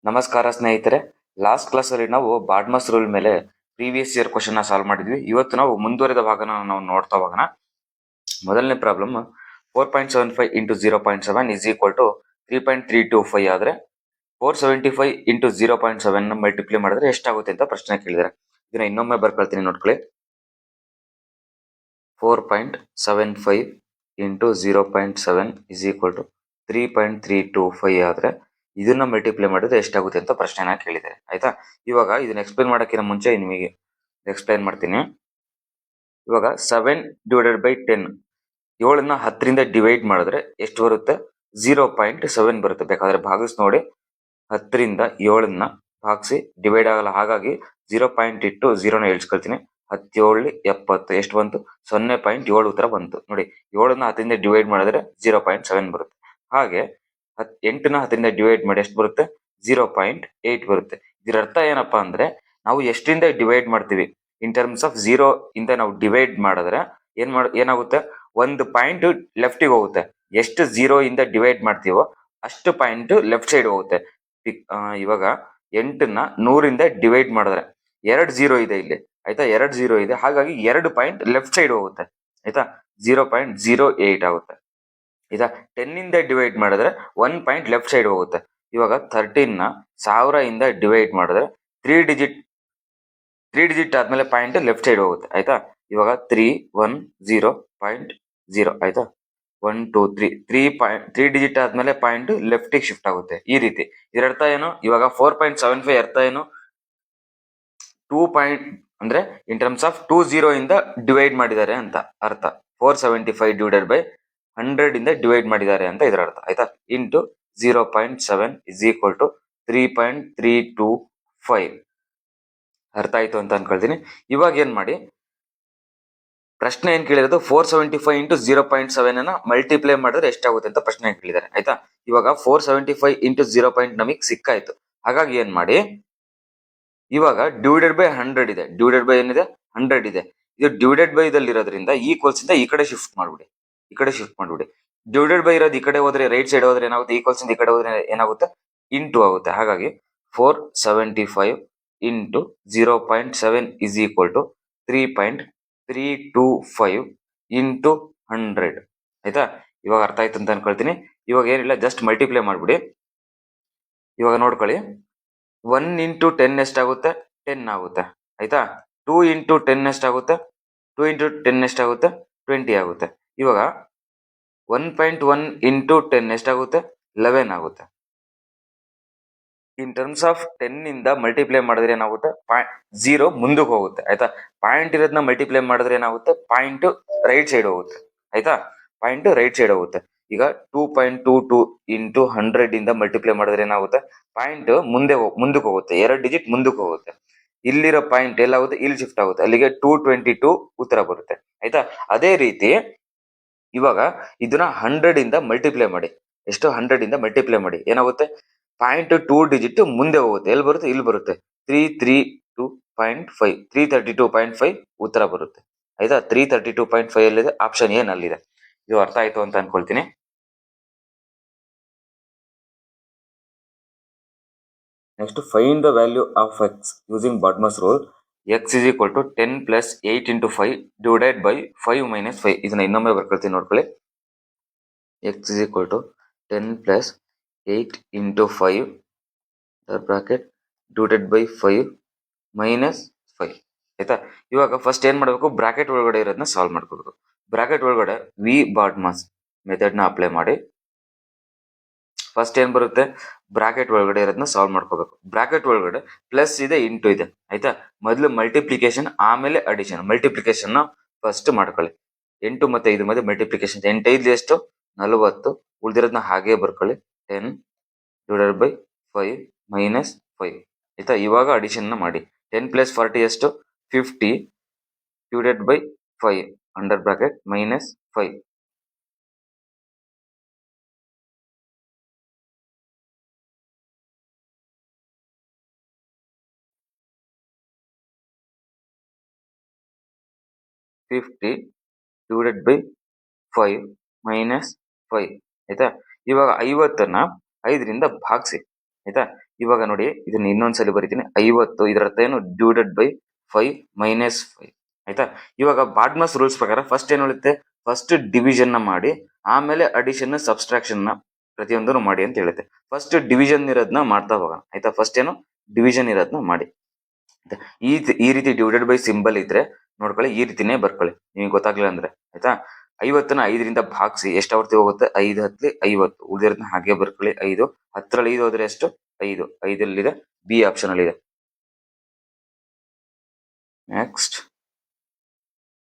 ನಮಸ್ಕಾರ ಸ್ನೇಹಿತರೆ. ಲಾಸ್ಟ್ ಕ್ಲಾಸಲ್ಲಿ ನಾವು ಬಾಡ್ಮಸ್ ರೂಲ್ ಮೇಲೆ ಪ್ರೀವಿಯಸ್ ಇಯರ್ ಕ್ವಶನ್ ಸಾಲ್ವ್ ಮಾಡಿದ್ವಿ. ಇವತ್ತು ನಾವು ಮುಂದುವರೆದ ಭಾಗನ ನಾವು ನೋಡ್ತಾ ಹೋಗೋಣ. ಮೊದಲನೇ problem 4.75 into 0.7 is equal to 3.325 ಆದರೆ 475 ಇಂಟು 0.7 ಮಲ್ಟಿಪ್ಲೈ ಮಾಡಿದ್ರೆ ಎಷ್ಟಾಗುತ್ತೆ ಅಂತ ಪ್ರಶ್ನೆ ಕೇಳಿದ್ದಾರೆ. ಇದನ್ನ ಇನ್ನೊಮ್ಮೆ ಬರ್ಕೊಳ್ತೀನಿ ನೋಡ್ಕೊಳ್ಳಿ. 4.75 ಇಂಟು 0.7 ಇಸ್ ಈಕ್ವಲ್ ಟು 3.325 ಆದರೆ ಇದನ್ನ ಮಲ್ಟಿಪ್ಲೈ ಮಾಡಿದ್ರೆ ಎಷ್ಟಾಗುತ್ತೆ ಅಂತ ಪ್ರಶ್ನೆನ ಕೇಳಿದ್ದಾರೆ. ಆಯ್ತಾ, ಇವಾಗ ಇದನ್ನ ಎಕ್ಸ್ಪ್ಲೈನ್ ಮಾಡೋಕ್ಕಿಂತ ಮುಂಚೆ ನಿಮಗೆ ಎಕ್ಸ್ಪ್ಲೈನ್ ಮಾಡ್ತೀನಿ. ಇವಾಗ 7 ಡಿವೈಡೆಡ್ ಬೈ 10, 7ನ್ನ 10ರಿಂದ ಡಿವೈಡ್ ಮಾಡಿದ್ರೆ ಎಷ್ಟು ಬರುತ್ತೆ? 0.7 ಬರುತ್ತೆ. ಬೇಕಾದ್ರೆ ಭಾಗಿಸಿ ನೋಡಿ. 10ರಿಂದ 7ನ್ನ ಭಾಗಿಸಿ ಡಿವೈಡ್ ಆಗಲ್ಲ, ಹಾಗಾಗಿ 0 ಪಾಯಿಂಟ್ ಇಟ್ಟು 0ನ ಇಳಿಸ್ಕೊಳ್ತೀನಿ. 17 70 ಎಷ್ಟು ಬಂತು? 0.7 ಉತ್ತರ ಬಂತು ನೋಡಿ. 7ನ್ನ 10ರಿಂದ ಡಿವೈಡ್ ಮಾಡಿದ್ರೆ 0.7 ಬರುತ್ತೆ. ಹಾಗೆ 8ನ 10ರಿಂದ ಡಿವೈಡ್ ಮಾಡಿ ಎಷ್ಟು ಬರುತ್ತೆ? 0.8 ಬರುತ್ತೆ. ಇದರ ಅರ್ಥ ಏನಪ್ಪಾ ಅಂದ್ರೆ, ನಾವು ಎಷ್ಟರಿಂದ ಡಿವೈಡ್ ಮಾಡ್ತೀವಿ ಇನ್ ಟರ್ಮ್ಸ್ ಆಫ್ 0 ಇಂದ ನಾವು ಡಿವೈಡ್ ಮಾಡಿದ್ರೆ ಏನಾಗುತ್ತೆ? ಒಂದು ಪಾಯಿಂಟ್ ಲೆಫ್ಟಿಗೆ ಹೋಗುತ್ತೆ. ಎಷ್ಟು 0 ಇಂದ ಡಿವೈಡ್ ಮಾಡ್ತೀವೋ ಅಷ್ಟು ಪಾಯಿಂಟ್ ಲೆಫ್ಟ್ ಸೈಡ್ ಹೋಗುತ್ತೆ. ಇವಾಗ 8ನ್ನ 100ರಿಂದ ಡಿವೈಡ್ ಮಾಡಿದ್ರೆ 2 0 ಇದೆ ಇಲ್ಲಿ. ಆಯ್ತಾ, 2 0 ಇದೆ, ಹಾಗಾಗಿ 2 ಪಾಯಿಂಟ್ ಲೆಫ್ಟ್ ಸೈಡ್ ಹೋಗುತ್ತೆ. ಆಯ್ತಾ, 0.08 ಆಗುತ್ತೆ. ಈಗ 10 ಇಂದ ಡಿವೈಡ್ ಮಾಡಿದ್ರೆ 1 ಪಾಯಿಂಟ್ ಲೆಫ್ಟ್ ಸೈಡ್ ಹೋಗುತ್ತೆ. ಇವಾಗ 13ನ 1000 ಇಂದ ಡಿವೈಡ್ ಮಾಡಿದ್ರೆ 3 ಡಿಜಿಟ್ ಆದ್ಮೇಲೆ ಪಾಯಿಂಟ್ ಲೆಫ್ಟ್ ಸೈಡ್ ಹೋಗುತ್ತೆ. ಆಯ್ತಾ, ಇವಾಗ 310.0 ಆಯ್ತಾ, 1 2 3 ಡಿಜಿಟ್ ಆದ್ಮೇಲೆ ಪಾಯಿಂಟ್ ಲೆಫ್ಟ್ ಶಿಫ್ಟ್ ಆಗುತ್ತೆ. ಈ ರೀತಿ ಇದರ ಅರ್ಥ ಏನು? ಇವಾಗ 4.75 ಅರ್ಥ ಏನು? 2 ಪಾಯಿಂಟ್ ಅಂದ್ರೆ ಇನ್ ಟರ್ಮ್ಸ್ ಆಫ್ 20 ಇಂದ ಡಿವೈಡ್ ಮಾಡಿದ್ದಾರೆ ಅಂತ ಅರ್ಥ. 475 ಡಿವೈಡೆಡ್ ಬೈ 100 ಇಂದ ಡಿವೈಡ್ ಮಾಡಿದ್ದಾರೆ ಅಂತ ಇದರ ಅರ್ಥ. ಆಯ್ತಾ, ಇಂಟು 0.7 ಇಸ್ ಈಕ್ವಲ್ ಟು 3.325. ಅರ್ಥ ಆಯ್ತು ಅಂತ ಅನ್ಕೊಳ್ತೀನಿ. ಇವಾಗ ಏನ್ ಮಾಡಿ, ಪ್ರಶ್ನೆ ಏನ್ ಕೇಳಿರೋದು 475 ಇಂಟು 0.7 ಅನ್ನ ಮಲ್ಟಿಪ್ಲೈ ಮಾಡಿದ್ರೆ ಎಷ್ಟಾಗುತ್ತೆ ಅಂತ ಪ್ರಶ್ನೆ ಕೇಳಿದ್ದಾರೆ. ಆಯ್ತಾ, ಇವಾಗ 475 ಇಂಟು 0. ನಮಗೆ ಸಿಕ್ಕಾಯ್ತು. ಹಾಗಾಗಿ ಏನ್ ಮಾಡಿ, ಇವಾಗ ಡಿವೈಡೆಡ್ ಬೈ 100 ಇದೆ. ಡಿವೈಡೆಡ್ ಬೈ ಏನಿದೆ? 100 ಇದೆ. ಇದು ಡಿವೈಡೆಡ್ ಬೈ ದಲ್ಲಿ ಇರೋದ್ರಿಂದ ಈಕ್ವಲ್ಸ್ ಇಂದ ಈ ಕಡೆ ಶಿಫ್ಟ್ ಮಾಡ್ಬಿಡಿ. ಡಿವೈಡೆಡ್ ಬೈ ಇರೋದು ಈ ಕಡೆ ಹೋದ್ರೆ ರೈಟ್ ಸೈಡ್ ಹೋದ್ರೆ ಏನಾಗುತ್ತೆ? ಈಕ್ವಲ್ಸ್ ಇಂದ ಈ ಕಡೆ ಹೋದ್ರೆ ಏನಾಗುತ್ತೆ? ಇಂಟು ಆಗುತ್ತೆ. ಹಾಗಾಗಿ 475 into 0.7 is equal to 3.325 into 100. ಆಯ್ತಾ, ಇವಾಗ ಅರ್ಥ ಆಯ್ತು ಅಂತ ಅನ್ಕೊಳ್ತೀನಿ. ಇವಾಗ ಏನಿಲ್ಲ, ಜಸ್ಟ್ ಮಲ್ಟಿಪ್ಲೈ ಮಾಡ್ಬಿಡಿ. ಇವಾಗ ನೋಡ್ಕೊಳ್ಳಿ, 1 ಇಂಟು 10 ಎಷ್ಟಾಗುತ್ತೆ? 10 ಆಗುತ್ತೆ. ಆಯ್ತಾ, 2 ಇಂಟು 10 ಎಷ್ಟಾಗುತ್ತೆ? 2 ಇಂಟು 10 ಎಷ್ಟಾಗುತ್ತೆ? 20 ಆಗುತ್ತೆ. ಇವಾಗ 1.1 ಇಂಟು 10 ಎಷ್ಟಾಗುತ್ತೆ? 11 ಆಗುತ್ತೆ. ಇನ್ ಟರ್ಮ್ಸ್ ಆಫ್ 10 ಇಂದ ಮಲ್ಟಿಪ್ಲೈ ಮಾಡಿದ್ರೆ ಏನಾಗುತ್ತೆ? 0 ಮುಂದಕ್ಕೆ ಹೋಗುತ್ತೆ. ಆಯ್ತಾ, ಪಾಯಿಂಟ್ ಇರೋದನ್ನ ಮಲ್ಟಿಪ್ಲೈ ಮಾಡಿದ್ರೆ ಏನಾಗುತ್ತೆ? ಪಾಯಿಂಟ್ ರೈಟ್ ಸೈಡ್ ಹೋಗುತ್ತೆ. ಆಯ್ತಾ, ಪಾಯಿಂಟ್ ರೈಟ್ ಸೈಡ್ ಹೋಗುತ್ತೆ. ಈಗ 2.22 ಇಂಟು 100 ಇಂದ ಮಲ್ಟಿಪ್ಲೈ ಮಾಡಿದ್ರೆ ಏನಾಗುತ್ತೆ? ಪಾಯಿಂಟ್ ಮುಂದಕ್ಕೆ ಹೋಗುತ್ತೆ. 2 ಡಿಜಿಟ್ ಮುಂದಕ್ಕೆ ಹೋಗುತ್ತೆ. ಇಲ್ಲಿರೋ ಪಾಯಿಂಟ್ ಎಲ್ಲಾಗುತ್ತೆ? ಇಲ್ಲಿ ಶಿಫ್ಟ್ ಆಗುತ್ತೆ. ಅಲ್ಲಿಗೆ 222 ಉತ್ತರ ಬರುತ್ತೆ. ಆಯ್ತಾ, ಅದೇ ರೀತಿ ಇವಾಗ ಇದನ್ನ 100 ಇಂದ ಮಲ್ಟಿಪ್ಲೈ ಮಾಡಿ. ಎಷ್ಟು? 100 ಇಂದ ಮಲ್ಟಿಪ್ಲೈ ಮಾಡಿ ಏನಾಗುತ್ತೆ? ಪಾಯಿಂಟ್ 2 ಡಿಜಿಟ್ ಮುಂದೆ ಹೋಗುತ್ತೆ. ಎಲ್ಲಿ ಬರುತ್ತೆ? ಇಲ್ಲಿ ಬರುತ್ತೆ. 332.5 332.5 ಉತ್ತರ ಬರುತ್ತೆ. ಆಯ್ತಾ, 332.5 ಎಲ್ಲಿದೆ? ಆಪ್ಷನ್ ಎ ನಲ್ಲಿದೆ. ಇದು ಅರ್ಥ ಆಯ್ತು ಅಂತ ಅನ್ಕೊಳ್ತೀನಿ. Next, find the value of X using BODMAS rule. x is equal to 10 plus 8 into 5 divided by 5 minus 5. ಇದನ್ನ ಇನ್ನೊಮ್ಮೆ ಬರ್ಕೊಳ್ತೀನಿ ನೋಡ್ಕೊಳ್ಳಿ. x is equal to 10 plus 8 into 5 bracket divided by 5 minus 5. ಆಯ್ತಾ, ಇವಾಗ ಫಸ್ಟ್ ಏನ್ ಮಾಡಬೇಕು? ಬ್ರಾಕೆಟ್ ಒಳಗಡೆ ಇರೋದನ್ನ ಸಾಲ್ವ್ ಮಾಡ್ಕೋಬೇಕು. ಬ್ರಾಕೆಟ್ ಒಳಗಡೆ ವಿ ಬಾಡ್ಮಸ್ ಮೆಥಡ್ ನ ಅಪ್ಲೈ ಮಾಡಿ ಫಸ್ಟ್ ಏನ್ ಬರುತ್ತೆ? ಬ್ರಾಕೆಟ್ ಒಳಗಡೆ ಇರೋದನ್ನ ಸಾಲ್ವ್ ಮಾಡ್ಕೋಬೇಕು. ಬ್ರಾಕೆಟ್ ಒಳಗಡೆ ಪ್ಲಸ್ ಇದೆ, ಇಂಟು ಇದೆ. ಆಯ್ತಾ, ಮೊದಲು ಮಲ್ಟಿಪ್ಲಿಕೇಶನ್, ಆಮೇಲೆ ಅಡಿಷನ್. ಮಲ್ಟಿಪ್ಲಿಕೇಶನ್ ಫಸ್ಟ್ ಮಾಡ್ಕೊಳ್ಳಿ. 8 ಮತ್ತೆ 5 ಮಧ್ಯೆ ಮಲ್ಟಿಪ್ಲಿಕೇಶನ್. 8 5 ಎಷ್ಟು? 40. ಉಳಿದಿರೋದನ್ನ ಹಾಗೆ ಬರ್ಕೊಳ್ಳಿ. 10 ಡಿವೈಡೆಡ್ ಬೈ 5 ಮೈನಸ್ 5. ಆಯ್ತಾ, ಇವಾಗ ಅಡಿಷನ್ ಮಾಡಿ. 10 ಪ್ಲಸ್ 40 ಎಷ್ಟು? 50 divided by 5 under bracket minus 5. Divided by 5 minus 5. ಆಯ್ತಾ, ಇವಾಗ 50ನ್ನ 5ರಿಂದ ಭಾಗಿಸಿ. ಆಯ್ತಾ. ಇವಾಗ ನೋಡಿ ಇದನ್ನ ಇನ್ನೊಂದ್ಸಲಿ ಬರಿತೀನಿ. 50 ಇದರ ಅರ್ಥ ಏನು, ಡಿವೈಡೆಡ್ ಬೈ 5 ಮೈನಸ್ 5. ಆಯ್ತಾ. ಇವಾಗ ಬಾಡ್ಮಸ್ ರೂಲ್ಸ್ ಪ್ರಕಾರ ಫಸ್ಟ್ ಏನ್ ಹೇಳುತ್ತೆ, ಫಸ್ಟ್ ಡಿವಿಷನ್ ನ ಮಾಡಿ ಆಮೇಲೆ ಅಡಿಷನ್ ಸಬ್ಸ್ಟ್ರಾಕ್ಷನ್ ನ ಪ್ರತಿಯೊಂದನ್ನು ಮಾಡಿ ಅಂತ ಹೇಳುತ್ತೆ. ಫಸ್ಟ್ ಡಿವಿಷನ್ ಇರೋದನ್ನ ಮಾಡ್ತಾ ಹೋಗೋಣ. ಆಯ್ತಾ. ಫಸ್ಟ್ ಏನು ಡಿವಿಷನ್ ಇರೋದನ್ನ ಮಾಡಿ. ಈ ರೀತಿ ಡಿವೈಡೆಡ್ ಬೈ ಸಿಂಬಲ್ ಇದ್ರೆ ನೋಡ್ಕೊಳ್ಳಿ, ಈ ರೀತಿನೇ ಬರ್ಕೊಳ್ಳಿ ನಿಮಗೆ ಗೊತ್ತಾಗ್ಲಿಲ್ಲ ಅಂದ್ರೆ. ಆಯ್ತಾ. 50ನ 5ರಿಂದ ಭಾಗಿಸಿ ಎಷ್ಟು ಆವರ್ತಿ ಹೋಗುತ್ತೆ, 5 ಹತ್ಲಿ 50. ಉಳಿದಿರೋದನ್ನ ಹಾಗೆ ಬರ್ಕೊಳ್ಳಿ. 5 10ರಲ್ಲಿ 5 ಹೋದ್ರೆ ಎಷ್ಟು, 5. 5 ಬಿ ಆಪ್ಷನ್ ಅಲ್ಲಿ ಇದೆ. Next,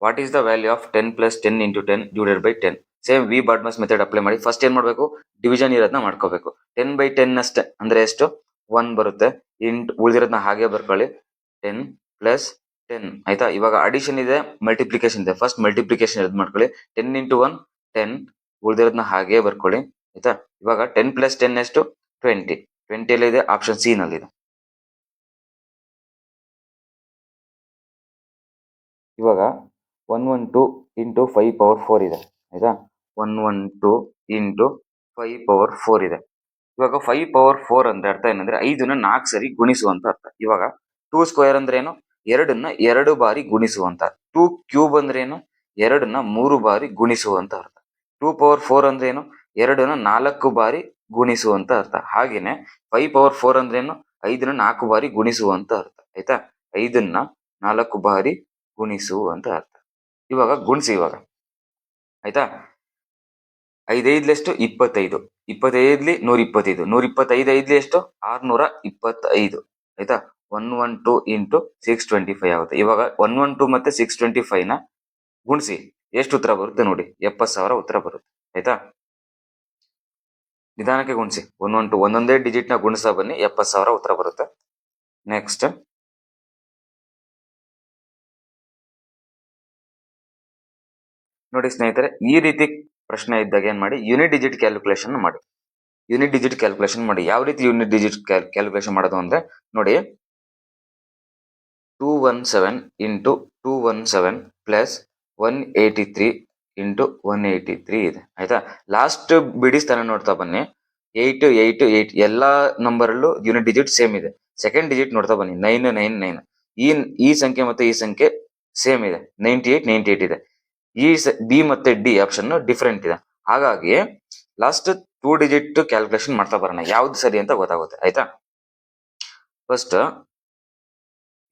what is the value of 10 plus 10 into 10 divided by 10. Same we BODMAS method apply ಮಾಡಿ. ಫಸ್ಟ್ ಏನ್ ಮಾಡ್ಬೇಕು, ಡಿವಿಷನ್ ಇರೋದನ್ನ ಮಾಡ್ಕೋಬೇಕು. 10 ಬೈ 10 ಅಷ್ಟೇ ಅಂದ್ರೆ ಎಷ್ಟು, 1 ಬರುತ್ತೆ. ಉಳಿದಿರೋದನ್ನ ಹಾಗೆ ಬರ್ಕೊಳ್ಳಿ. 10 ಪ್ಲಸ್ 10. ಆಯ್ತಾ. ಇವಾಗ ಅಡಿಷನ್ ಇದೆ, ಮಲ್ಟಿಪ್ಲಿಕೇಶನ್ ಇದೆ. ಫಸ್ಟ್ ಮಲ್ಟಿಪ್ಲಿಕೇಶನ್ ಇರೋದು ಮಾಡ್ಕೊಳ್ಳಿ. 10 ಇಂಟು 1 10. ಉಳಿದಿರೋದನ್ನ ಹಾಗೆ ಬರ್ಕೊಳ್ಳಿ. ಆಯ್ತಾ. ಇವಾಗ 10 ಪ್ಲಸ್ 10 ಎಷ್ಟು, 20. 20 ಅಲ್ಲಿ ಇದೆ, ಆಪ್ಷನ್ ಸಿ ನಲ್ಲಿ ಇದೆ. ಇವಾಗ 112 ಇಂಟು 5 ಪವರ್ 4 ಇದೆ. ಆಯ್ತಾ. 112 ಇಂಟು 5 ಪವರ್ 4 ಇದೆ. ಇವಾಗ 5 ಪವರ್ 4 ಅಂದ್ರೆ ಅರ್ಥ ಏನಂದ್ರೆ 5ನ 4 ಸರಿ ಗುಣಿಸುವಂತ ಅರ್ಥ. ಇವಾಗ 2 ಸ್ಕ್ವೇರ್ ಅಂದ್ರೆ ಏನು, 2ನ್ನ 2 ಬಾರಿ ಗುಣಿಸುವಂತ. 2 ಕ್ಯೂಬ್ ಅಂದ್ರೆ ಏನು, 2ನ್ನ 3 ಬಾರಿ ಗುಣಿಸುವಂತ ಅರ್ಥ. 2 ಪವರ್ 4 ಅಂದ್ರೆ ಏನು, 2ನ್ನ 4 ಬಾರಿ ಗುಣಿಸುವಂತ ಅರ್ಥ. ಹಾಗೇನೆ 5 ಪವರ್ 4 ಅಂದ್ರೆ ಏನು, 5ನ 4 ಬಾರಿ ಗುಣಿಸುವಂತ ಅರ್ಥ. ಆಯ್ತಾ. 5ನ್ನ 4 ಬಾರಿ ಗುಣಿಸುವಂತ ಅರ್ಥ. ಇವಾಗ ಗುಣಿಸಿ ಇವಾಗ. ಆಯ್ತಾ. 5 25, 25 125, 125 5 ಎಷ್ಟು, 625. ಆಯ್ತಾ. 112 ಇಂಟು 625 ಆಗುತ್ತೆ. ಇವಾಗ 112 ಮತ್ತೆ 625 ನ ಗುಣಿಸಿ ಎಷ್ಟು ಉತ್ತರ ಬರುತ್ತೆ ನೋಡಿ, 70,000 ಉತ್ತರ ಬರುತ್ತೆ. ಆಯ್ತಾ. ನಿಧಾನಕ್ಕೆ ಗುಣಿಸಿ. 112 ಒಂದೊಂದೇ ಡಿಜಿಟ್ ನ ಗುಣಿಸ್ತಾ ಬನ್ನಿ, 70,000 ಉತ್ತರ ಬರುತ್ತೆ. ನೆಕ್ಸ್ಟ್, ನೋಡಿ ಸ್ನೇಹಿತರೆ, ಈ ರೀತಿ ಪ್ರಶ್ನೆ ಇದ್ದಾಗ ಏನ್ ಮಾಡಿ, ಯೂನಿಟ್ ಡಿಜಿಟ್ ಕ್ಯಾಲ್ಕುಲೇಷನ್ ಮಾಡಿ. ಯೂನಿಟ್ ಡಿಜಿಟ್ ಕ್ಯಾಲ್ಕುಲೇಷನ್ ಮಾಡಿ. ಯಾವ ರೀತಿ ಯೂನಿಟ್ ಡಿಜಿಟ್ ಕ್ಯಾಲ್ಕುಲೇಷನ್ ಮಾಡೋದು ಅಂದ್ರೆ ನೋಡಿ, 217 ಇಂಟು 217 ಪ್ಲಸ್ 183 ಇಂಟು 183 ಇದೆ. ಆಯ್ತಾ. ಲಾಸ್ಟ್ ಬಿಡಿ ಸ್ಥಾನ ನೋಡ್ತಾ ಬನ್ನಿ. 8 8 8 ಎಲ್ಲಾ ನಂಬರ್ ಅಲ್ಲೂ ಯೂನಿಟ್ ಡಿಜಿಟ್ ಸೇಮ್ ಇದೆ. ಸೆಕೆಂಡ್ ಡಿಜಿಟ್ ನೋಡ್ತಾ ಬನ್ನಿ, 999. ಈ ಸಂಖ್ಯೆ ಮತ್ತೆ ಈ ಸಂಖ್ಯೆ ಸೇಮ್ ಇದೆ, 98 98 ಇದೆ. ಈ ಬಿ ಮತ್ತೆ ಡಿ ಆಪ್ಷನ್ ಡಿಫ್ರೆಂಟ್ ಇದೆ. ಹಾಗಾಗಿ ಲಾಸ್ಟ್ 2 ಡಿಜಿಟ್ ಕ್ಯಾಲ್ಕುಲೇಷನ್ ಮಾಡ್ತಾ ಬರೋಣ, ಯಾವ್ದು ಸರಿ ಅಂತ ಗೊತ್ತಾಗುತ್ತೆ. ಆಯ್ತಾ. ಫಸ್ಟ್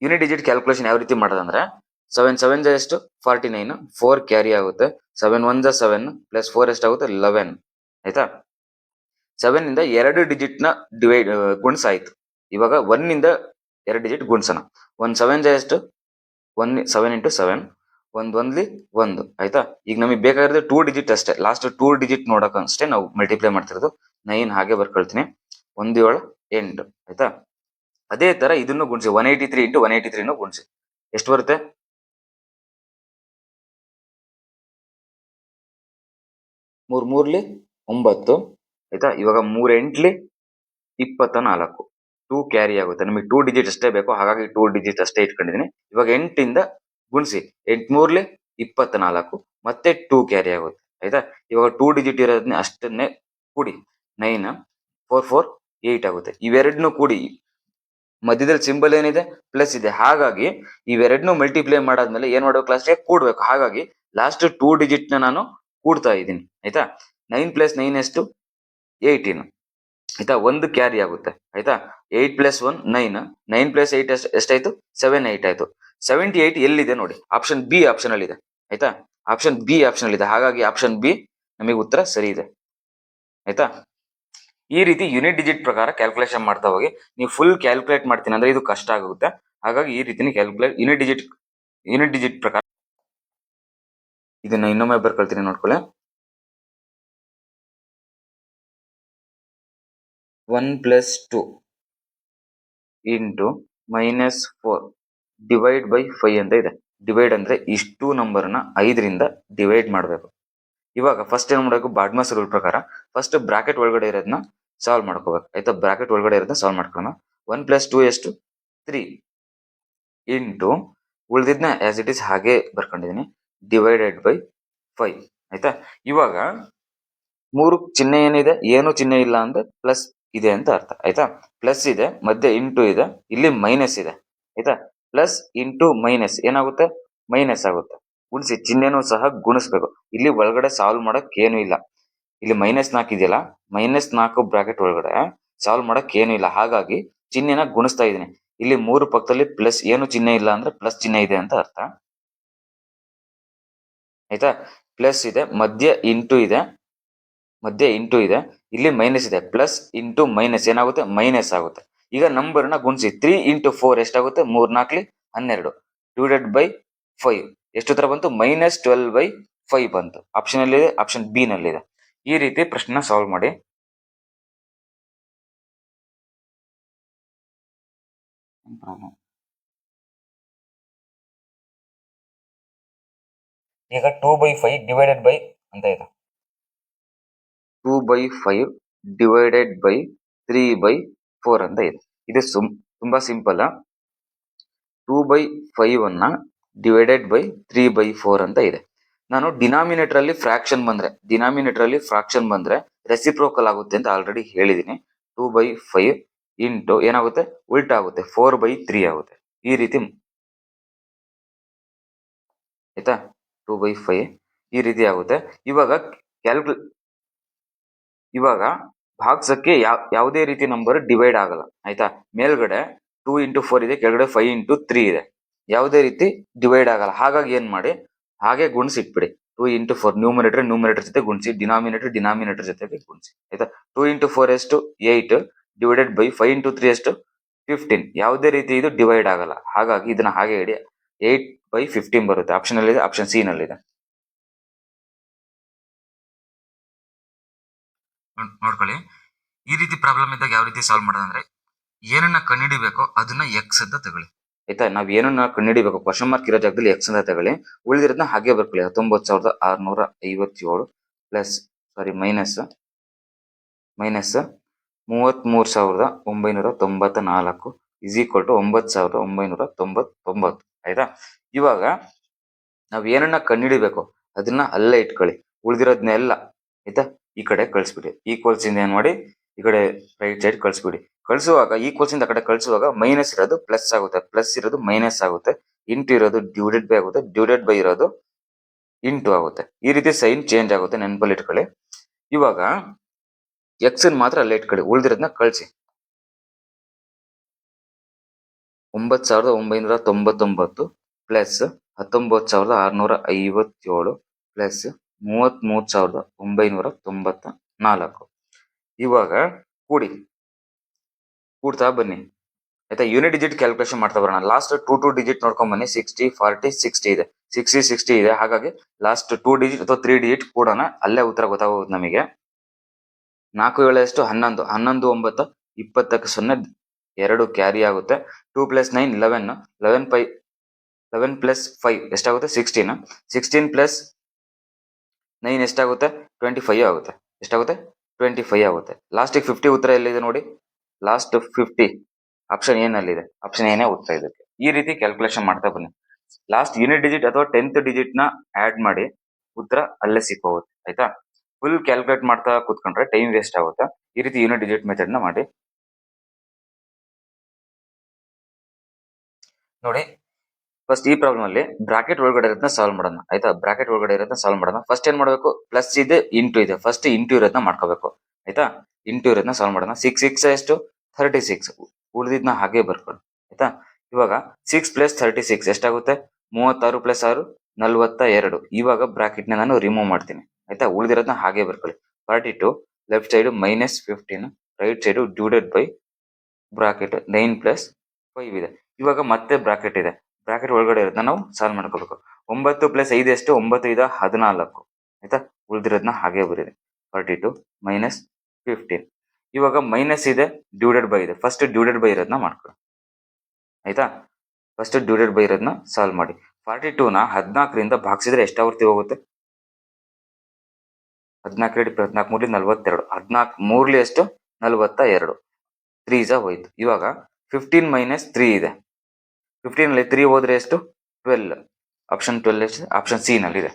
ಯೂನಿಟ್ ಡಿಜಿಟ್ ಕ್ಯಾಲ್ಕುಲೇಷನ್ ಯಾವ ರೀತಿ ಮಾಡೋದಂದ್ರೆ, 7 7 ಎಷ್ಟು, 49. 4 ಕ್ಯಾರಿ ಆಗುತ್ತೆ. 7 1 7 ಪ್ಲಸ್ 4 ಎಷ್ಟಾಗುತ್ತೆ, 11. ಆಯ್ತಾ. 7 ಇಂದ 2 ಡಿಜಿಟ್ ನ ಡಿವೈಡ್ ಗುಣಿಸಾಯ್ತು. ಇವಾಗ 1 ಇಂದ 2 ಡಿಜಿಟ್ ಗುಣಿಸೋಣ. 1 7 ಎಷ್ಟು, 1 7 ಇಂಟು 7, 1 1 1. ಆಯ್ತಾ. ಈಗ ನಮಗೆ ಬೇಕಾಗಿರೋದು 2 ಡಿಜಿಟ್ ಅಷ್ಟೇ. ಲಾಸ್ಟ್ 2 ಡಿಜಿಟ್ ನೋಡಕ್ ಅಷ್ಟೇ ನಾವು ಮಲ್ಟಿಪ್ಲೈ ಮಾಡ್ತಿರೋದು. 9 ಹಾಗೆ ಬರ್ಕೊಳ್ತೀನಿ. 1 7 8. ಆಯ್ತಾ. ಅದೇ ತರ ಇದನ್ನು ಗುಣಿಸಿ, 183 ಇಂಟು 183 ಗುಣಿಸಿ ಎಷ್ಟು ಬರುತ್ತೆ, 3 3 9. ಆಯ್ತಾ. ಇವಾಗ 3 8 24. 2 ಕ್ಯಾರಿ ಆಗುತ್ತೆ. ನಮಗೆ 2 ಡಿಜಿಟ್ ಅಷ್ಟೇ ಬೇಕು, ಹಾಗಾಗಿ 2 ಡಿಜಿಟ್ ಅಷ್ಟೇ ಇಟ್ಕೊಂಡಿದ್ದೀನಿ. ಇವಾಗ 8 ಇಂದ ಗುಣಿಸಿ, 8 3 24 ಮತ್ತೆ 2 ಕ್ಯಾರಿ ಆಗುತ್ತೆ. ಆಯ್ತಾ. ಇವಾಗ 2 ಡಿಜಿಟ್ ಇರೋದನ್ನ ಅಷ್ಟನ್ನೇ ಕೂಡಿ 9 4 4 8 ಆಗುತ್ತೆ. ಇವೆರಡನ್ನೂ ಕೂಡಿ ಮಧ್ಯದಲ್ಲಿ ಸಿಂಬಲ್ ಏನಿದೆ, ಪ್ಲಸ್ ಇದೆ. ಹಾಗಾಗಿ ಇವೆರಡನ್ನೂ ಮಲ್ಟಿಪ್ಲೈ ಮಾಡಾದ್ಮೇಲೆ ಏನ್ ಮಾಡ್ಬೇಕು, ಲಾಸ್ಟ್ ಕೂಡ್ಬೇಕು. ಹಾಗಾಗಿ ಲಾಸ್ಟ್ 2 ಡಿಜಿಟ್ ನ ನಾನು ಕೂಡ್ತಾ ಇದ್ದೀನಿ. ಆಯ್ತಾ. 9 ಪ್ಲಸ್ 9 ಎಷ್ಟು, 18. ಆಯ್ತಾ. 1 ಕ್ಯಾರಿ ಆಗುತ್ತೆ. ಆಯ್ತಾ. 8 ಪ್ಲಸ್ 1 9, 9 ಪ್ಲಸ್ 8 ಎಷ್ಟಾಯ್ತು, 78 ಆಯ್ತು. 78 ಎಲ್ಲಿದೆ ನೋಡಿ, ಆಪ್ಷನ್ ಬಿ ಆಪ್ಷನ್ ಅಲ್ಲಿ ಇದೆ. ಆಯ್ತಾ. ಆಪ್ಷನ್ ಬಿ ಆಪ್ಷನ್ ಅಲ್ಲಿ ಇದೆ. ಹಾಗಾಗಿ ಆಪ್ಷನ್ ಬಿ ನಮಗೆ ಉತ್ತರ ಸರಿ ಇದೆ. ಆಯ್ತಾ. ಈ ರೀತಿ ಯೂನಿಟ್ ಡಿಜಿಟ್ ಪ್ರಕಾರ ಕ್ಯಾಲ್ಕುಲೇಷನ್ ಮಾಡ್ತಾ ಹೋಗಿ. ನೀವು ಫುಲ್ ಕ್ಯಾಲ್ಕುಲೇಟ್ ಮಾಡ್ತೀನಿ ಅಂದ್ರೆ ಇದು ಕಷ್ಟ ಆಗುತ್ತೆ. ಹಾಗಾಗಿ ಈ ರೀತಿ ಯೂನಿಟ್ ಡಿಜಿಟ್ ಪ್ರಕಾರ ಇದನ್ನ ಇನ್ನೊಮ್ಮೆ ಬರ್ಕೊಳ್ತೀನಿ, ನೋಡ್ಕೊಳ್ಳಿ. 1 plus 2 into minus 4 divide by 5 ಅಂತ ಇದೆ. ಡಿವೈಡ್ ಅಂದ್ರೆ ಇಷ್ಟು ನಂಬರ್ನ 5ರಿಂದ ಡಿವೈಡ್ ಮಾಡಬೇಕು. ಇವಾಗ ಫಸ್ಟ್ ಏನ್ ಮಾಡಬೇಕು, ಬಾಡ್ಮಸ್ ರೂಲ್ ಪ್ರಕಾರ ಫಸ್ಟ್ ಬ್ರಾಕೆಟ್ ಒಳಗಡೆ ಇರೋದನ್ನ ಸಾಲ್ವ್ ಮಾಡ್ಕೋಬೇಕು. ಆಯ್ತಾ. ಬ್ರಾಕೆಟ್ ಒಳಗಡೆ ಇರೋದನ್ನ ಸಾಲ್ವ್ ಮಾಡ್ಕೊಳ್ಳೋಣ. 1 ಪ್ಲಸ್ 2 ಎಷ್ಟು, 3 ಇಂಟು ಉಳಿದಿದ್ನ ಆಸ್ ಇಟ್ ಇಸ್ ಹಾಗೆ ಬರ್ಕೊಂಡಿದ್ದೀನಿ, ಡಿವೈಡೆಡ್ ಬೈ 5. ಆಯ್ತಾ. ಇವಾಗ 3 ಚಿಹ್ನೆ ಏನಿದೆ, ಏನು ಚಿಹ್ನೆ ಇಲ್ಲ ಅಂದ್ರೆ ಪ್ಲಸ್ ಇದೆ ಅಂತ ಅರ್ಥ ಆಯ್ತಾ. ಪ್ಲಸ್ ಇದೆ, ಮಧ್ಯೆ ಇಂಟು ಇದೆ, ಇಲ್ಲಿ ಮೈನಸ್ ಇದೆ ಆಯ್ತಾ. ಪ್ಲಸ್ ಇಂಟು ಮೈನಸ್ ಏನಾಗುತ್ತೆ, ಮೈನಸ್ ಆಗುತ್ತೆ. ಗುಣಿಸಿ, ಚಿಹ್ನೆನೂ ಸಹ ಗುಣಿಸ್ಬೇಕು. ಇಲ್ಲಿ ಒಳಗಡೆ ಸಾಲ್ವ್ ಮಾಡಕ್ ಏನು ಇಲ್ಲ. ಇಲ್ಲಿ -4 ಇದೆಯಲ್ಲ, -4 ಬ್ರಾಕೆಟ್ ಒಳಗಡೆ ಸಾಲ್ವ್ ಮಾಡಕ್ ಏನು ಇಲ್ಲ. ಹಾಗಾಗಿ ಚಿಹ್ನೆನ ಗುಣಿಸ್ತಾ ಇದೀನಿ. ಇಲ್ಲಿ 3 ಪಕ್ಕದಲ್ಲಿ ಪ್ಲಸ್ ಏನು ಚಿಹ್ನೆ ಇಲ್ಲ ಅಂದ್ರೆ ಪ್ಲಸ್ ಚಿಹ್ನೆ ಇದೆ ಅಂತ ಅರ್ಥ ಆಯ್ತಾ. ಪ್ಲಸ್ ಇದೆ, ಮಧ್ಯ ಇಂಟು ಇದೆ, ಇಲ್ಲಿ ಮೈನಸ್ ಇದೆ. ಪ್ಲಸ್ ಇಂಟು ಮೈನಸ್ ಏನಾಗುತ್ತೆ, ಮೈನಸ್ ಆಗುತ್ತೆ. ಈಗ ನಂಬರ್ನ ಗುಣಿಸಿ. 3 ಇಂಟು 4 ಎಷ್ಟಾಗುತ್ತೆ, 3 4 12 ಡಿವೈಡೆಡ್ ಬೈ 5 ಎಷ್ಟು ತರ ಬಂತು, -12/5 ಬಂತು. ಆಪ್ಷನ್ ಅಲ್ಲಿ ಇದೆ, ಆಪ್ಷನ್ ಬಿ ನಲ್ಲಿದೆ. ಈ ರೀತಿ ಪ್ರಶ್ನೆ ಸಾಲ್ವ್ ಮಾಡಿ. ಈಗ 2/5 ಡಿವೈಡೆಡ್ ಬೈ ಅಂತ ಇದೆ. 2/5 ಡಿವೈಡೆಡ್ ಬೈ 3/4 ಅಂತ ಇದೆ. ಇದು ತುಂಬಾ ಸಿಂಪಲ್. 2/5 ಅನ್ನ ಡಿವೈಡೆಡ್ ಬೈ 3/4 ಅಂತ ಇದೆ. ನಾನು ಡಿನಾಮಿನೇಟರ್ ಅಲ್ಲಿ ಫ್ರಾಕ್ಷನ್ ಬಂದ್ರೆ ರೆಸಿಪ್ರೋಕಲ್ ಆಗುತ್ತೆ ಅಂತ ಆಲ್ರೆಡಿ ಹೇಳಿದೀನಿ. 2/5 ಇಂಟು ಏನಾಗುತ್ತೆ, ಉಲ್ಟಾ ಆಗುತ್ತೆ, 4/3 ಆಗುತ್ತೆ. ಈ ರೀತಿ ಆಯ್ತಾ. 2/5 ಈ ರೀತಿ ಆಗುತ್ತೆ. ಇವಾಗ ಭಾಗ್ಸಕ್ಕೆ ಯಾವುದೇ ರೀತಿ ನಂಬರ್ ಡಿವೈಡ್ ಆಗಲ್ಲ ಆಯ್ತಾ. ಮೇಲ್ಗಡೆ 2 ಇಂಟು 4 ಇದೆ, ಕೆಳಗಡೆ 5 ಇಂಟು 3 ಇದೆ. ಯಾವುದೇ ರೀತಿ ಡಿವೈಡ್ ಆಗಲ್ಲ. ಹಾಗಾಗಿ ಏನ್ ಮಾಡಿ, ಹಾಗೆ ಗುಣಿಸಿಟ್ಬಿಡಿ. 2 ಇಂಟು 4 ನ್ಯೂಮರೇಟರ್ ಜೊತೆ ಗುಣಿಸಿ, ಡಿನಾಮಿನೇಟರ್ ಜೊತೆಗೆ ಗುಣಿಸಿ ಆಯ್ತಾ. 2 ಇಂಟು 4 ಎಷ್ಟು, 8 ಡಿವೈಡೆಡ್ ಬೈ 5 ಇಂಟು 3 ಎಷ್ಟು, 15. ಯಾವುದೇ ರೀತಿ ಇದು ಡಿವೈಡ್ ಆಗಲ್ಲ. ಹಾಗಾಗಿ ಇದನ್ನ ಹಾಗೆ ಇಡಿ, 8/15 ಬರುತ್ತೆ. ಆಪ್ಷನ್ ಅಲ್ಲಿ ಇದೆ, ಆಪ್ಷನ್ ಸಿ ನಲ್ಲಿದೆ. ನೋಡ್ಕೊಳ್ಳಿ. ಈ ರೀತಿ ಪ್ರಾಬ್ಲಮ್ ಇದ್ದಾಗ ಯಾವ ರೀತಿ ಸಾಲ್ವ್ ಮಾಡೋದಂದ್ರೆ, ಏನನ್ನ ಕಂಡುಹಿಡಿಬೇಕೋ ಅದನ್ನ ಎಕ್ಸ್ ಅಂತ ತಗೊಳ್ಳಿ ಆಯ್ತಾ. ನಾವ್ ಏನನ್ನ ಕಂಡುಹಿಡಿಬೇಕು, ಕ್ವಶನ್ ಮಾರ್ಕ್ ಇರೋ ಜಾಗದಲ್ಲಿ ಎಕ್ಸ್ ಅಂತ ತಗೊಳ್ಳಿ. ಉಳಿದಿರೋದನ್ನ ಹಾಗೆ ಬರ್ಕೊಳ್ಳಿ. 19,657 plus minus 33,994 is equal to 9,999 ಆಯ್ತಾ. ಇವಾಗ ನಾವ್ ಏನನ್ನ ಕಂಡುಹಿಡಿಬೇಕು ಅದನ್ನ ಅಲ್ಲೇ ಇಟ್ಕೊಳ್ಳಿ. ಉಳಿದಿರೋದನ್ನೆಲ್ಲ ಆಯ್ತಾ ಈ ಕಡೆ ಕಳಿಸ್ಬಿಡಿ. ಈಕ್ವಲ್ಸ್ ಇಂದ ಏನ್ ಮಾಡಿ, ಈ ಕಡೆ ರೈಟ್ ಸೈಡ್ ಕಳಿಸ್ಬಿಡಿ. ಕಳಿಸುವಾಗ ಈಕ್ವಲ್ಸ್ ಇಂದ ಕಡೆ ಕಳಿಸುವಾಗ ಮೈನಸ್ ಇರೋದು ಪ್ಲಸ್ ಆಗುತ್ತೆ, ಪ್ಲಸ್ ಇರೋದು ಮೈನಸ್ ಆಗುತ್ತೆ, ಇಂಟು ಇರೋದು ಡಿವೈಡೆಡ್ ಬೈ ಆಗುತ್ತೆ, ಡಿವೈಡೆಡ್ ಬೈ ಇರೋದು ಇಂಟು ಆಗುತ್ತೆ. ಈ ರೀತಿ ಸೈನ್ ಚೇಂಜ್ ಆಗುತ್ತೆ, ನೆನಪಲ್ಲಿ ಇಟ್ಕೊಳ್ಳಿ. ಇವಾಗ ಎಕ್ಸ್ ಮಾತ್ರ ಅಲ್ಲೇ ಇಟ್ಕೊಳ್ಳಿ, ಉಳಿದಿರೋದನ್ನ ಕಳಿಸಿ. 9,999 ಪ್ಲಸ್ 19,657 ಪ್ಲಸ್ 33,994. ಇವಾಗ ಕೂಡ್ತಾ ಬನ್ನಿ ಆಯ್ತಾ. ಯೂನಿಟ್ ಡಿಜಿಟ್ ಕ್ಯಾಲ್ಕುಲೇಷನ್ ಮಾಡ್ತಾ ಬರೋಣ. ಲಾಸ್ಟ್ 2 ಡಿಜಿಟ್ ನೋಡ್ಕೊಂಡ್ ಬನ್ನಿ. 60 40 60 ಇದೆ, 60 ಇದೆ. ಹಾಗಾಗಿ ಲಾಸ್ಟ್ 2 ಡಿಜಿಟ್ ಅಥವಾ 3 ಡಿಜಿಟ್ ಕೂಡೋಣ, ಅಲ್ಲೇ ಉತ್ತರ ಗೊತ್ತಾಗೋದು ನಮಗೆ. 4 7 ಎಷ್ಟು, 11 11 9 20ಕ್ಕೆ 0 2 ಕ್ಯಾರಿ ಆಗುತ್ತೆ. 2 + 9 11 11 + 5 ಎಷ್ಟಾಗುತ್ತೆ, 16 16 + 9 ಎಷ್ಟಾಗುತ್ತೆ, 25 ಆಗುತ್ತೆ. ಎಷ್ಟಾಗುತ್ತೆ, 25 ಆಗುತ್ತೆ. ಲಾಸ್ಟಿಗೆ 50 ಉತ್ತರ ಎಲ್ಲಿದೆ ನೋಡಿ, ಲಾಸ್ಟ್ 50 ಆಪ್ಷನ್ ಏನಲ್ಲಿದೆ, ಆಪ್ಷನ್ ಏನೇ ಉತ್ತರ ಇದಕ್ಕೆ. ಈ ರೀತಿ ಕ್ಯಾಲ್ಕುಲೇಷನ್ ಮಾಡ್ತಾ ಬನ್ನಿ. ಲಾಸ್ಟ್ ಯೂನಿಟ್ ಡಿಜಿಟ್ ಅಥವಾ 10th ಡಿಜಿಟ್ ನ ಆಡ್ ಮಾಡಿ ಉತ್ತರ ಅಲ್ಲೇ ಸಿಕ್ಕೋಗುತ್ತೆ ಆಯ್ತಾ. ಫುಲ್ ಕ್ಯಾಲ್ಕುಲೇಟ್ ಮಾಡ್ತಾ ಕೂತ್ಕೊಂಡ್ರೆ ಟೈಮ್ ವೇಸ್ಟ್ ಆಗುತ್ತೆ. ಈ ರೀತಿ ಯೂನಿಟ್ ಡಿಜಿಟ್ ಮೆಥಡ್ ನ ಮಾಡಿ ನೋಡಿ. ಫಸ್ಟ್ ಈ ಪ್ರಾಬ್ಲಮ್ ಅಲ್ಲಿ ಬ್ರಾಕೆಟ್ ಒಳಗಡೆ ಇರೋದನ್ನ ಸಾಲ್ವ್ ಮಾಡೋಣ ಆಯ್ತಾ. ಬ್ರಾಕೆಟ್ ಒಳಗಡೆ ಇರೋದನ್ನ ಸಾಲ್ವ್ ಮಾಡೋಣ. ಫಸ್ಟ್ ಏನ್ ಮಾಡಬೇಕು, ಪ್ಲಸ್ ಇದೆ ಇಂಟು ಇದೆ, ಫಸ್ಟ್ ಇಂಟು ಇರೋದನ್ನ ಮಾಡ್ಕೋಬೇಕು ಆಯ್ತಾ. ಇಂಟು ಇರೋದನ್ನ ಸಾಲ್ವ್ ಮಾಡೋಣ. 6 6 ಎಷ್ಟು, 36. ಉಳಿದಿದ್ನ ಹಾಗೆ ಬರ್ಕೊಳ್ಳಿ ಆಯ್ತಾ. ಇವಾಗ 6 + 36 ಎಷ್ಟಾಗುತ್ತೆ, 36 + 6 42. ಇವಾಗ ಬ್ರಾಕೆಟ್ ನ ನಾನು ರಿಮೂವ್ ಮಾಡ್ತೀನಿ ಆಯ್ತಾ. ಉಳಿದಿರೋದನ್ನ ಹಾಗೆ ಬರ್ಕೊಳ್ಳಿ. 42 left side -15 right side divided by bracket 9 + 5 ಇದೆ. ಇವಾಗ ಮತ್ತೆ ಬ್ರಾಕೆಟ್ ಇದೆ, ಬ್ರಾಕೆಟ್ ಒಳಗಡೆ ಇರೋದನ್ನ ನಾವು ಸಾಲ್ವ್ ಮಾಡ್ಕೋಬೇಕು. 9 + 5 ಎಷ್ಟು, 9 × 14 ಆಯ್ತಾ. ಉಳಿದಿರೋದನ್ನ ಹಾಗೆ ಬರೀರಿ. 42 -15. ಇವಾಗ ಮೈನಸ್ ಇದೆ, ಡಿವೈಡೆಡ್ ಬೈ ಇದೆ. ಫಸ್ಟ್ ಡಿವೈಡೆಡ್ ಬೈ ಇರೋದನ್ನ ಮಾಡ್ಕೊಳ್ಳಿ ಆಯ್ತಾ. ಫಸ್ಟ್ ಡಿವೈಡೆಡ್ ಬೈ ಇರೋದನ್ನ ಸಾಲ್ವ್ ಮಾಡಿ. 42ನ 14ರಿಂದ ಭಾಗಿಸಿದ್ರೆ ಎಷ್ಟಾವರ್ತಿ ಹೋಗುತ್ತೆ, 14 14 3 42. 14 3 ಎಷ್ಟು, 42. 3 ಹೋಯ್ತು. ಇವಾಗ 15 - 3 ಇದೆ. 15 ಅಲ್ಲಿ 3 ಹೋದ್ರೆ ಎಷ್ಟು, 12. ಆಪ್ಷನ್ 12 ಎಷ್ಟು, ಆಪ್ಷನ್ ಸಿ ನಲ್ಲಿದೆ.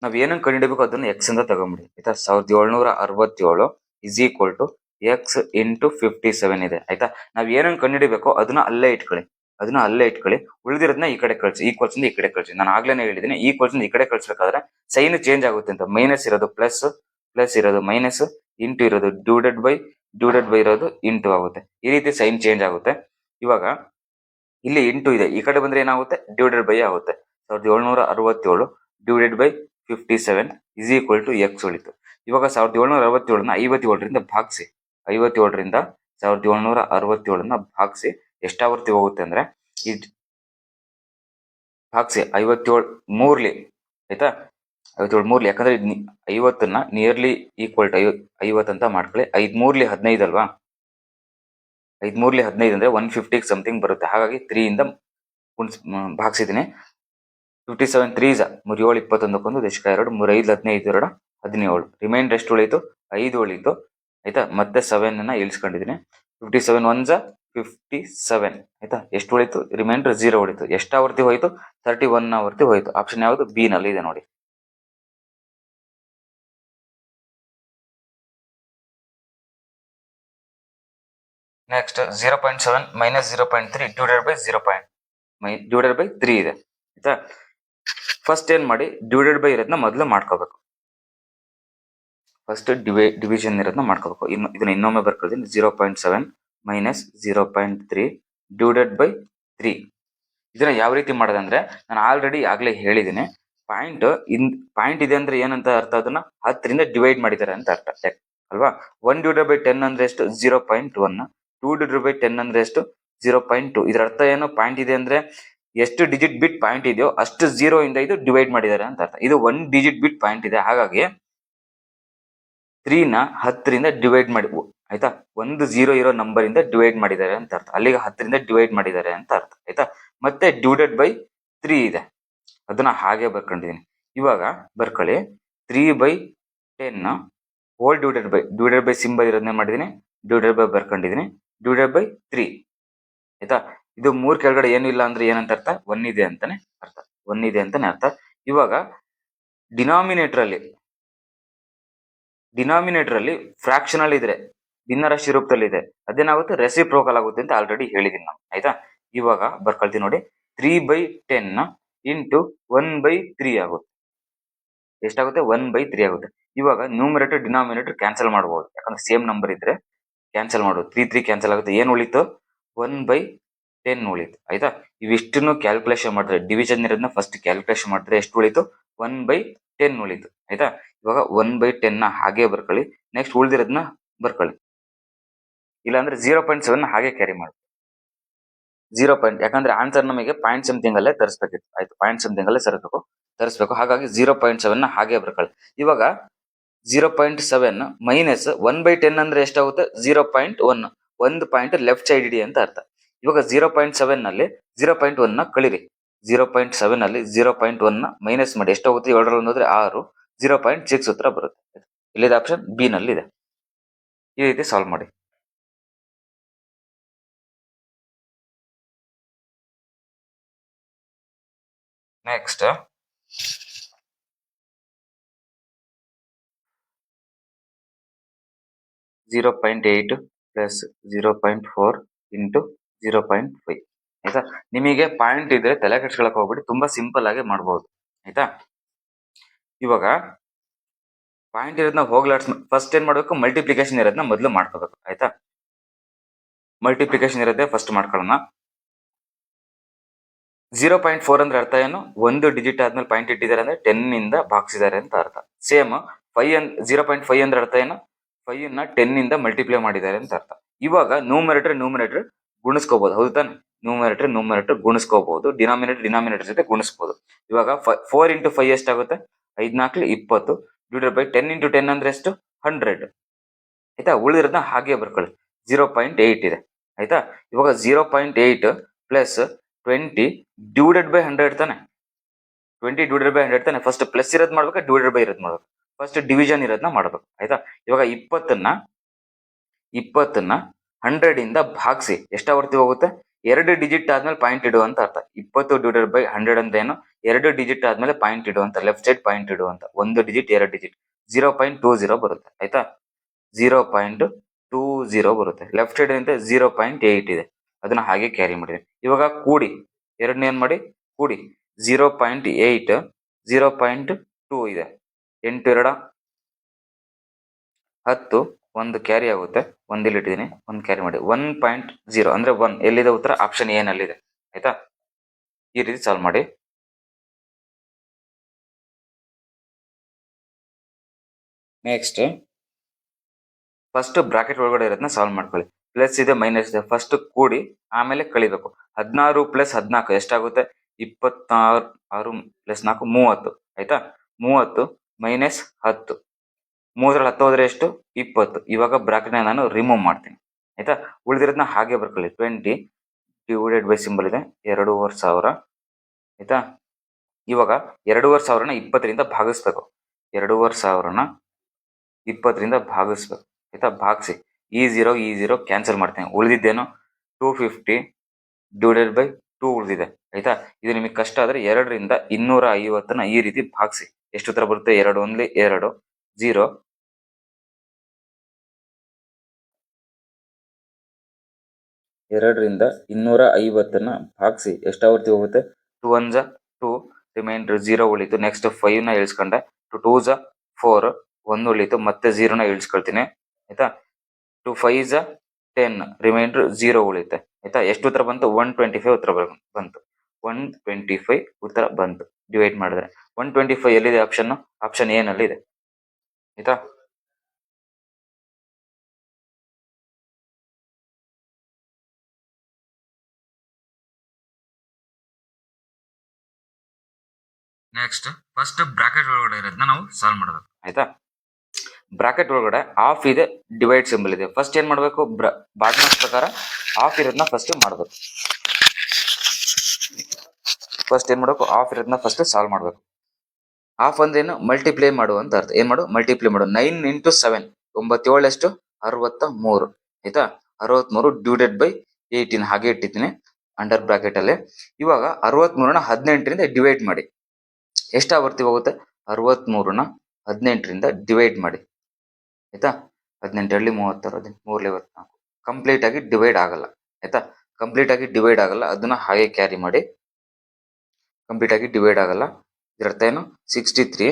ನಾವ್ ಏನನ್ನು ಕಂಡುಹಿಡಬೇಕು ಅದನ್ನ ಎಕ್ಸ್ ಅಂತ ತಗೊಂಬಿಡಿ ಆಯ್ತಾ. 1767 is equal to X into 57 ಇದೆ ಆಯ್ತಾ. ನಾವ್ ಏನನ್ನು ಕಂಡುಹಿಡಬೇಕು ಅದನ್ನ ಅಲ್ಲೇ ಇಟ್ಕೊಳ್ಳಿ, ಉಳಿದಿರೋದನ್ನ ಈ ಕಡೆ ಕಳಿಸಿ, ಈಕ್ವಲ್ಸ್ ಈ ಕಡೆ ಕಳಿಸಿ. ನಾನು ಆಗ್ಲೇನೆ ಹೇಳಿದ್ದೀನಿ ಈಕ್ವಲ್ಸ್ ಈ ಕಡೆ ಕಳಿಸ್ಬೇಕಾದ್ರೆ ಸೈನ್ ಚೇಂಜ್ ಆಗುತ್ತೆ ಅಂತ. ಮೈನಸ್ ಇರೋದು ಪ್ಲಸ್, ಪ್ಲಸ್ ಇರೋದು ಮೈನಸ್, ಇಂಟು ಇರೋದು ಡಿವೈಡೆಡ್ ಬೈ ಇರೋದು ಇಂಟು ಆಗುತ್ತೆ. ಈ ರೀತಿ ಸೈನ್ ಚೇಂಜ್ ಆಗುತ್ತೆ. ಇವಾಗ ಇಲ್ಲಿ ಇಂಟು ಇದೆ, ಈ ಕಡೆ ಬಂದ್ರೆ ಏನಾಗುತ್ತೆ ಡಿವೈಡೆಡ್ ಬೈ ಆಗುತ್ತೆ. 1767 divided by 57 is equal to X ಉಳಿತು. ಇವಾಗ 1767ನ 57ರಿಂದ ಭಾಗಿಸಿ, 57ರಿಂದ 1767ನ ಭಾಗಿಸಿ ಎಷ್ಟಾವರ್ತಿ ಹೋಗುತ್ತೆ ಅಂದ್ರೆ ಭಾಗಿಸಿ 57 ಮೂರ್ಲಿ ಆಯ್ತಾ. 57 ಮೂರ್ಲಿ, ಯಾಕಂದ್ರೆ 50ನ್ನ ನಿಯರ್ಲಿ ಈಕ್ವಲ್ ಟು 50 ಅಂತ ಮಾಡ್ಕೊಳ್ಳಿ. 5 ಮೂರ್ಲಿ 15 ಅಲ್ವಾ, 5 ಮೂರ್ಲಿ 15 ಅಂದ್ರೆ 150 ಸಮಥಿಂಗ್ ಬರುತ್ತೆ. ಹಾಗಾಗಿ 3 ಇಂದ ಭಾಗಿಸಿದ್ದೀನಿ. 57 3 3 7 21 ದಶಕ 2 3 5 15 2 17. ರಿಮೈಂಡರ್ ಎಷ್ಟು ಉಳಿತು 5 ಉಳಿತು ಆಯ್ತಾ. ಮತ್ತೆ 7 ಅನ್ನ ಇಳಿಸ್ಕೊಂಡಿದ್ದೀನಿ. 57 1 57 ಆಯ್ತಾ. ಎಷ್ಟು ಉಳಿತು ರಿಮೈಂಡರ್ 0 ಉಳಿತು. ಎಷ್ಟು ಆವರ್ತಿ ಹೋಯ್ತು 31 ಆವರ್ತಿ ಹೋಯ್ತು. ಆಪ್ಷನ್ ಯಾವುದು ಬಿ ನಲ್ಲಿ ಇದೆ ನೋಡಿ. ನೆಕ್ಸ್ಟ್ 0.7 ಮೈನಸ್ 0.3 ಡಿವೈಡೆಡ್ ಬೈ 3 ಇದೆ ಆಯ್ತಾ. ಫಸ್ಟ್ ಏನ್ ಮಾಡಿ ಡಿವೈಡೆಡ್ ಬೈ ಇರೋದನ್ನ ಮೊದಲು ಮಾಡ್ಕೋಬೇಕು. ಫಸ್ಟ್ ಡಿವಿಷನ್ ಇರೋದನ್ನ ಮಾಡ್ಕೋಬೇಕು. ಇದನ್ನ ಇನ್ನೊಮ್ಮೆ ಬರ್ಕೊಳ್ತೀನಿ. 0.7 ಮೈನಸ್ 0.3 ಡಿವೈಡೆಡ್ ಬೈ 3. ಇದನ್ನ ಯಾವ ರೀತಿ ಮಾಡೋದಂದ್ರೆ ನಾನು ಆಲ್ರೆಡಿ ಆಗ್ಲೇ ಹೇಳಿದ್ದೀನಿ. ಪಾಯಿಂಟ್ ಇದೆ ಅಂದ್ರೆ ಏನಂತ ಅರ್ಥ, ಅದನ್ನ 10ರಿಂದ ಡಿವೈಡ್ ಮಾಡಿದ್ದಾರೆ ಅಂತ ಅರ್ಥ ಅಲ್ವಾ. 1 ಡಿವೈಡೆಡ್ ಬೈ 10 ಅಂದ್ರೆ ಎಷ್ಟು 0.1. 2 ಡಿವೈಡೆಡ್ ಬೈ 10 ಅಂದ್ರೆ ಎಷ್ಟು 0.2. ಇದರ ಅರ್ಥ ಏನು, ಪಾಯಿಂಟ್ ಇದೆ ಅಂದ್ರೆ ಎಷ್ಟು ಡಿಜಿಟ್ ಬಿಟ್ ಪಾಯಿಂಟ್ ಇದೆಯೋ ಅಷ್ಟು 0 ಇಂದ ಇದು ಡಿವೈಡ್ ಮಾಡಿದ್ದಾರೆ ಅಂತ ಅರ್ಥ. ಇದು 1 ಡಿಜಿಟ್ ಬಿಟ್ ಪಾಯಿಂಟ್ ಇದೆ, ಹಾಗಾಗಿ 3ನ 10ರಿಂದ ಡಿವೈಡ್ ಮಾಡಿ ಆಯ್ತಾ. 1 0 ಇರೋ ನಂಬರ್ ಇಂದ ಡಿವೈಡ್ ಮಾಡಿದ್ದಾರೆ ಅಂತ ಅರ್ಥ. ಅಲ್ಲಿಗೆ 10ರಿಂದ ಡಿವೈಡ್ ಮಾಡಿದ್ದಾರೆ ಅಂತ ಅರ್ಥ ಆಯ್ತಾ. ಮತ್ತೆ ಡಿವೈಡೆಡ್ ಬೈ 3 ಇದೆ, ಅದನ್ನ ಹಾಗೆ ಬರ್ಕೊಂಡಿದೀನಿ. ಇವಾಗ ಬರ್ಕೊಳ್ಳಿ 3/10 ಹೋಲ್ ಡಿವೈಡೆಡ್ ಬೈ ಸಿಂಬಲ್ ಇರೋದನ್ನೇ ಮಾಡಿದೀನಿ, ಡಿವೈಡೆಡ್ ಬೈ ಬರ್ಕೊಂಡಿದೀನಿ, ಡಿವೈಡೆಡ್ ಬೈ 3 ಆಯ್ತಾ. ಇದು 3 ಕೆಳಗಡೆ ಏನು ಇಲ್ಲ ಅಂದ್ರೆ ಏನಂತ ಅರ್ಥ 1 ಇದೆ ಅಂತಾನೆ ಅರ್ಥ. ಇವಾಗ ಡಿನಾಮಿನೇಟರ್ ಅಲ್ಲಿ ಫ್ರಾಕ್ಷನಲ್ ಇದ್ರೆ, ಭಿನ್ನರಾಶಿ ರೂಪದಲ್ಲಿ ಇದೆ, ಅದೇನಾಗುತ್ತೆ ರೆಸಿಪ್ರೋಕಲ್ ಆಗುತ್ತೆ ಅಂತ ಆಲ್ರೆಡಿ ಹೇಳಿದೀನಿ ನಾನು ಆಯ್ತಾ. ಇವಾಗ ಬರ್ಕೊಳ್ತೀನಿ ನೋಡಿ. 3/10 ಇಂಟು 1/3 ಆಗುತ್ತೆ. ಎಷ್ಟಾಗುತ್ತೆ 1/3 ಆಗುತ್ತೆ. ಇವಾಗ ನ್ಯೂಮರೇಟರ್ ಡಿನಾಮಿನೇಟರ್ ಕ್ಯಾನ್ಸಲ್ ಮಾಡಬಹುದು, ಯಾಕಂದ್ರೆ ಸೇಮ್ ನಂಬರ್ ಇದ್ರೆ ಕ್ಯಾನ್ಸಲ್ ಮಾಡೋದು. 3 ಕ್ಯಾನ್ಸಲ್ ಆಗುತ್ತೆ. ಏನ್ ಉಳಿತು 1/10 ಉಳಿತು ಆಯ್ತಾ. ಇವಿಷ್ಟನ್ನು ಕ್ಯಾಲ್ಕುಲೇಷನ್ ಮಾಡಿದ್ರೆ, ಡಿವಿಷನ್ ಇರೋದನ್ನ ಫಸ್ಟ್ ಕ್ಯಾಲ್ಕುಲೇಷನ್ ಮಾಡಿದ್ರೆ ಎಷ್ಟು ಉಳಿತು 1/10 ಉಳಿತು ಆಯ್ತಾ. ಇವಾಗ 1/10 ಹಾಗೆ ಬರ್ಕೊಳ್ಳಿ. ನೆಕ್ಸ್ಟ್ ಉಳಿದಿರೋದನ್ನ ಬರ್ಕೊಳ್ಳಿ, ಇಲ್ಲಾಂದ್ರೆ 0.7 ಹಾಗೆ ಕ್ಯಾರಿ ಮಾಡಿ 0. ಯಾಕಂದ್ರೆ ಆನ್ಸರ್ ನಮಗೆ ಪಾಯಿಂಟ್ ಸಮಥಿಂಗ್ ಅಲ್ಲೇ ತರಿಸ್ಬೇಕಿತ್ತು ಆಯ್ತು. ಪಾಯಿಂಟ್ ಸಮಥಿಂಗ್ ಅಲ್ಲೇ ತರಿಸ್ಬೇಕು, ಹಾಗಾಗಿ 0.7 ಹಾಗೆ ಬರ್ಕೊಳ್ಳಿ. ಇವಾಗ 0.7 ಮೈನಸ್ 1/10 ಅಂದ್ರೆ ಎಷ್ಟಾಗುತ್ತೆ 0.1. 1 ಪಾಯಿಂಟ್ ಲೆಫ್ಟ್ ಸೈಡ್ ಇಡಿ ಅಂತ ಅರ್ಥ. ಇವಾಗ 0.7 ನಲ್ಲಿ 0.1 ಕಳಿರಿ. 0.7 ನಲ್ಲಿ 0.1 ಮೈನಸ್ ಮಾಡಿ ಎಷ್ಟಾಗುತ್ತೆ 7 ಹೋದ್ರೆ 6, 0.6 ಉತ್ತರ ಬರುತ್ತೆ. ಇಲ್ಲಿದೆ ಆಪ್ಷನ್ ಬಿ ನಲ್ಲಿ ಇದೆ. ಈ ರೀತಿ ಸಾಲ್ವ್ ಮಾಡಿ. ನೆಕ್ಸ್ಟ್ 0.8 ಪ್ಲಸ್ 0.4 ಇಂಟು 0.5 ಆಯ್ತಾ. ನಿಮಗೆ ಪಾಯಿಂಟ್ ಇದ್ರೆ ತಲೆ ಕೆಡ್ಸ್ಕೊಳಕ್ ಹೋಗ್ಬಿಡಿ, ತುಂಬಾ ಸಿಂಪಲ್ ಆಗಿ ಮಾಡಬಹುದು ಆಯ್ತಾ. ಇವಾಗ ಪಾಯಿಂಟ್ ಇರೋದನ್ನ ಹೋಗ್ಲಾಡ್ಸ್ ಫಸ್ಟ್ ಏನ್ ಮಾಡ್ಬೇಕು, ಮಲ್ಟಿಪ್ಲಿಕೇಶನ್ ಇರೋದನ್ನ ಮೊದಲು ಮಾಡ್ಕೋಬೇಕು ಆಯ್ತಾ. ಮಲ್ಟಿಪ್ಲಿಕೇಶನ್ ಇರೋದೇ ಫಸ್ಟ್ ಮಾಡ್ಕೊಳ್ಳೋಣ. 0.4 ಅಂದ್ರೆ ಅರ್ಥ ಏನು, ಒಂದು ಡಿಜಿಟ್ ಆದ್ಮೇಲೆ ಪಾಯಿಂಟ್ ಇಟ್ಟಿದ್ದಾರೆ ಅಂದ್ರೆ 10 ಇಂದ ಭಾಗಿಸಿದ್ದಾರೆ ಅಂತ ಅರ್ಥ. ಸೇಮ್ 0.5 ಅಂದ್ರೆ ಅರ್ಥ ಏನು, 5 ನ 10 ಇಂದ ಮಲ್ಟಿಪ್ಲೈ ಮಾಡಿದ್ದಾರೆ ಅಂತ ಅರ್ಥ. ಇವಾಗ ನ್ಯೂಮರೇಟರ್ ಗುಣಿಸ್ಕೋಬಹುದು, ಹೌದು ತಾನೆ. ನ್ಯೂಮರೇಟರ್ ಗುಣಿಸ್ಕೋಬಹುದು, ಡಿನಾಮಿನೇಟರ್ ಜೊತೆ ಗುಣಿಸ್ಬೋದು. ಇವಾಗ 4 ಇಂಟು 5 ಎಷ್ಟಾಗುತ್ತೆ 5 4 20 ಡಿವೈಡೆಡ್ ಬೈ 10 ಇಂಟು 10 ಅಂದ್ರೆ ಎಷ್ಟು 100 ಆಯ್ತಾ. ಉಳಿದಿರೋದನ್ನ ಹಾಗೆ ಬರ್ಕೊಳ್ಳಿ. 0.8 ಇದೆ ಆಯ್ತಾ. ಇವಾಗ 0.8 ಪ್ಲಸ್ 20 ಡಿವೈಡೆಡ್ ಬೈ 100 ತಾನೆ. 20 ಡಿವೈಡೆಡ್ ಬೈ 100 ತಾನೆ. ಫಸ್ಟ್ ಪ್ಲಸ್ ಇರೋದ್ ಮಾಡ್ಬೇಕು, ಡಿವೈಡೆಡ್ ಬೈ ಇರೋದ್ ಮಾಡ್ಬೇಕು. ಫಸ್ಟ್ ಡಿವಿಷನ್ ಇರೋದನ್ನ ಮಾಡ್ಬೇಕು ಆಯ್ತಾ. ಇವಾಗ 20ನ್ನ 100 ಇಂದ ಭಾಗಿಸಿ ಎಷ್ಟಾವರ್ತಿ ಹೋಗುತ್ತೆ 2 ಡಿಜಿಟ್ ಆದ್ಮೇಲೆ ಪಾಯಿಂಟ್ ಇಡು ಅಂತ ಅರ್ಥ. 20 ಡಿವೈಡೆಡ್ ಬೈ 100 ಅಂದ್ರೆ ಏನು, 2 ಡಿಜಿಟ್ ಆದ್ಮೇಲೆ ಪಾಯಿಂಟ್ ಇಡು ಅಂತ, ಲೆಫ್ಟ್ ಸೈಡ್ ಪಾಯಿಂಟ್ ಇಡು ಅಂತ. 1 ಡಿಜಿಟ್ 2 ಡಿಜಿಟ್ 0.20 ಬರುತ್ತೆ. ಆಯ್ತಾ, 0.20 ಬರುತ್ತೆ. ಲೆಫ್ಟ್ ಸೈಡ್ ಅಂತ 0.8 ಇದೆ, ಅದನ್ನ ಹಾಗೆ ಕ್ಯಾರಿ ಮಾಡಿದೆ. ಇವಾಗ ಕೂಡಿ ಎರಡನೇ ಏನ್ ಮಾಡಿ ಕೂಡಿ 0.8 0.2 ಇದೆ. 8 2 10, ಒಂದು ಕ್ಯಾರಿ ಆಗುತ್ತೆ, ಒಂದಿಲ್ಲಿ ಇಟ್ಟಿದ್ದೀನಿ, ಒಂದು ಕ್ಯಾರಿ ಮಾಡಿ 1.0 ಅಂದ್ರೆ 1 ಎಲ್ಲಿದೆ ಉತ್ತರ, ಆಪ್ಷನ್ ಎ ನಲ್ಲಿದೆ. ಆಯ್ತಾ, ಈ ರೀತಿ ಸಾಲ್ವ್ ಮಾಡಿ. ನೆಕ್ಸ್ಟ್ ಫಸ್ಟ್ ಬ್ರಾಕೆಟ್ ಒಳಗಡೆ ಇರೋದನ್ನ ಸಾಲ್ವ್ ಮಾಡ್ಕೊಳ್ಳಿ. ಪ್ಲಸ್ ಇದೆ ಮೈನಸ್ ಇದೆ, ಫಸ್ಟ್ ಕೂಡಿ ಆಮೇಲೆ ಕಳಿಬೇಕು. 16 + 14 ಎಷ್ಟಾಗುತ್ತೆ, 26 6 + 4 30. ಆಯ್ತಾ, 30 ಮೈನಸ್ 10, 3ರಲ್ಲಿ 10 ಹೋದ್ರೆ ಎಷ್ಟು, 20. ಇವಾಗ ಬ್ರಾಕೆಟ್ ನಾನು ರಿಮೂವ್ ಮಾಡ್ತೀನಿ. ಆಯ್ತಾ, ಉಳಿದಿರೋದನ್ನ ಹಾಗೆ ಬರ್ಕೊಳ್ಳಿ. 20 ಡಿವೈಡೆಡ್ ಬೈ ಸಿಂಬಲ್ ಇದೆ 2,500. ಆಯ್ತಾ, ಇವಾಗ 2,500ನ 20ರಿಂದ ಭಾಗಿಸ್ಬೇಕು. 2,500ನ 20ರಿಂದ ಭಾಗಿಸ್ಬೇಕು. ಆಯ್ತಾ, ಭಾಗಿಸಿ ಈ 0 ಕ್ಯಾನ್ಸಲ್ ಮಾಡ್ತೀನಿ. ಉಳಿದಿದ್ದೇನು 250 ಡಿವೈಡೆಡ್ ಬೈ 2 ಉಳಿದಿದೆ. ಆಯ್ತಾ, ಇದು ನಿಮಗೆ ಕಷ್ಟ ಆದ್ರೆ 2ರಿಂದ 250ನ ಈ ರೀತಿ ಭಾಗಿಸಿ. ಎಷ್ಟು ಉತ್ತರ ಬರುತ್ತೆ, 2 1 2 0 2ರಿಂದ 250ನ ಭಾಗಿಸಿ ಎಷ್ಟಾವರ್ತಿ ಹೋಗುತ್ತೆ, 2 1 2 ರಿಮೈಂಡರ್ 0 ಉಳಿತು. ನೆಕ್ಸ್ಟ್ 5ನ ಇಳಿಸ್ಕೊಂಡೆ, 2 2 4 1 ಉಳಿತು, ಮತ್ತೆ 0ನ ಇಳಿಸ್ಕೊಳ್ತೀನಿ. ಆಯ್ತಾ, 2 5 10 ರಿಮೈಂಡರ್ 0 ಉಳಿಯುತ್ತೆ. ಆಯ್ತಾ, ಎಷ್ಟು ಉತ್ತರ ಬಂತು, 125 ಉತ್ತರ ಬಂತು. 125 ಉತ್ತರ ಬಂತು ಡಿವೈಡ್ ಮಾಡಿದ್ರೆ. 125 ಎಲ್ಲಿದೆ ಆಪ್ಷನ್, ಆಪ್ಷನ್ ಎ ನಲ್ಲಿ ಇದೆ. ಆಯ್ತಾ, ನೆಕ್ಸ್ಟ್ ಫಸ್ಟ್ ಬ್ರಾಕೆಟ್ ಒಳಗಡೆ ಇರೋದನ್ನ ನಾವು ಸಾಲ್ವ್ ಮಾಡಬೇಕು. ಆಯ್ತಾ, ಬ್ರಾಕೆಟ್ ಒಳಗಡೆ ಆಫ್ ಇದೆ, ಡಿವೈಡ್ ಸಿಂಬಲ್ ಇದೆ. ಫಸ್ಟ್ ಏನ್ ಮಾಡಬೇಕು, ಬಾಡ್ಮಾಸ್ ಪ್ರಕಾರ ಆಫ್ ಇರೋದನ್ನ ಫಸ್ಟ್ ಮಾಡಬೇಕು. ಫಸ್ಟ್ ಏನ್ ಮಾಡಬೇಕು, ಆಫ್ ಇರೋದನ್ನ ಫಸ್ಟ್ ಸಾಲ್ವ್ ಮಾಡಬೇಕು. ಆಫ್ ಅಂದ್ರೆ ಏನು, ಮಲ್ಟಿಪ್ಲೈ ಮಾಡು ಅಂತ ಅರ್ಥ. ಏನ್ ಮಾಡು, ಮಲ್ಟಿಪ್ಲೈ ಮಾಡು. 9 × 7 9 ಎಷ್ಟು, 63. ಆಯ್ತಾ, 63 ಡಿವೈಡೆಡ್ ಬೈ 18 ಹಾಗೆ ಇಟ್ಟಿದ್ದೀನಿ ಅಂಡರ್ ಬ್ರಾಕೆಟ್ ಅಲ್ಲಿ. ಇವಾಗ 63ನ 18ರಿಂದ ಡಿವೈಡ್ ಮಾಡಿ. ಎಷ್ಟಾವರ್ತಿ ಹೋಗುತ್ತೆ, 63ನ 18ರಿಂದ ಡಿವೈಡ್ ಮಾಡಿ. ಆಯ್ತಾ, 18 2 36 3 24 ಕಂಪ್ಲೀಟ್ ಆಗಿ ಡಿವೈಡ್ ಆಗಲ್ಲ. ಆಯ್ತಾ, ಕಂಪ್ಲೀಟ್ ಆಗಿ ಡಿವೈಡ್ ಆಗಲ್ಲ, ಅದನ್ನ ಹಾಗೆ ಕ್ಯಾರಿ ಮಾಡಿ. ಕಂಪ್ಲೀಟ್ ಆಗಿ ಡಿವೈಡ್ ಆಗಲ್ಲ, ಇದರರ್ಥ ಏನು, 63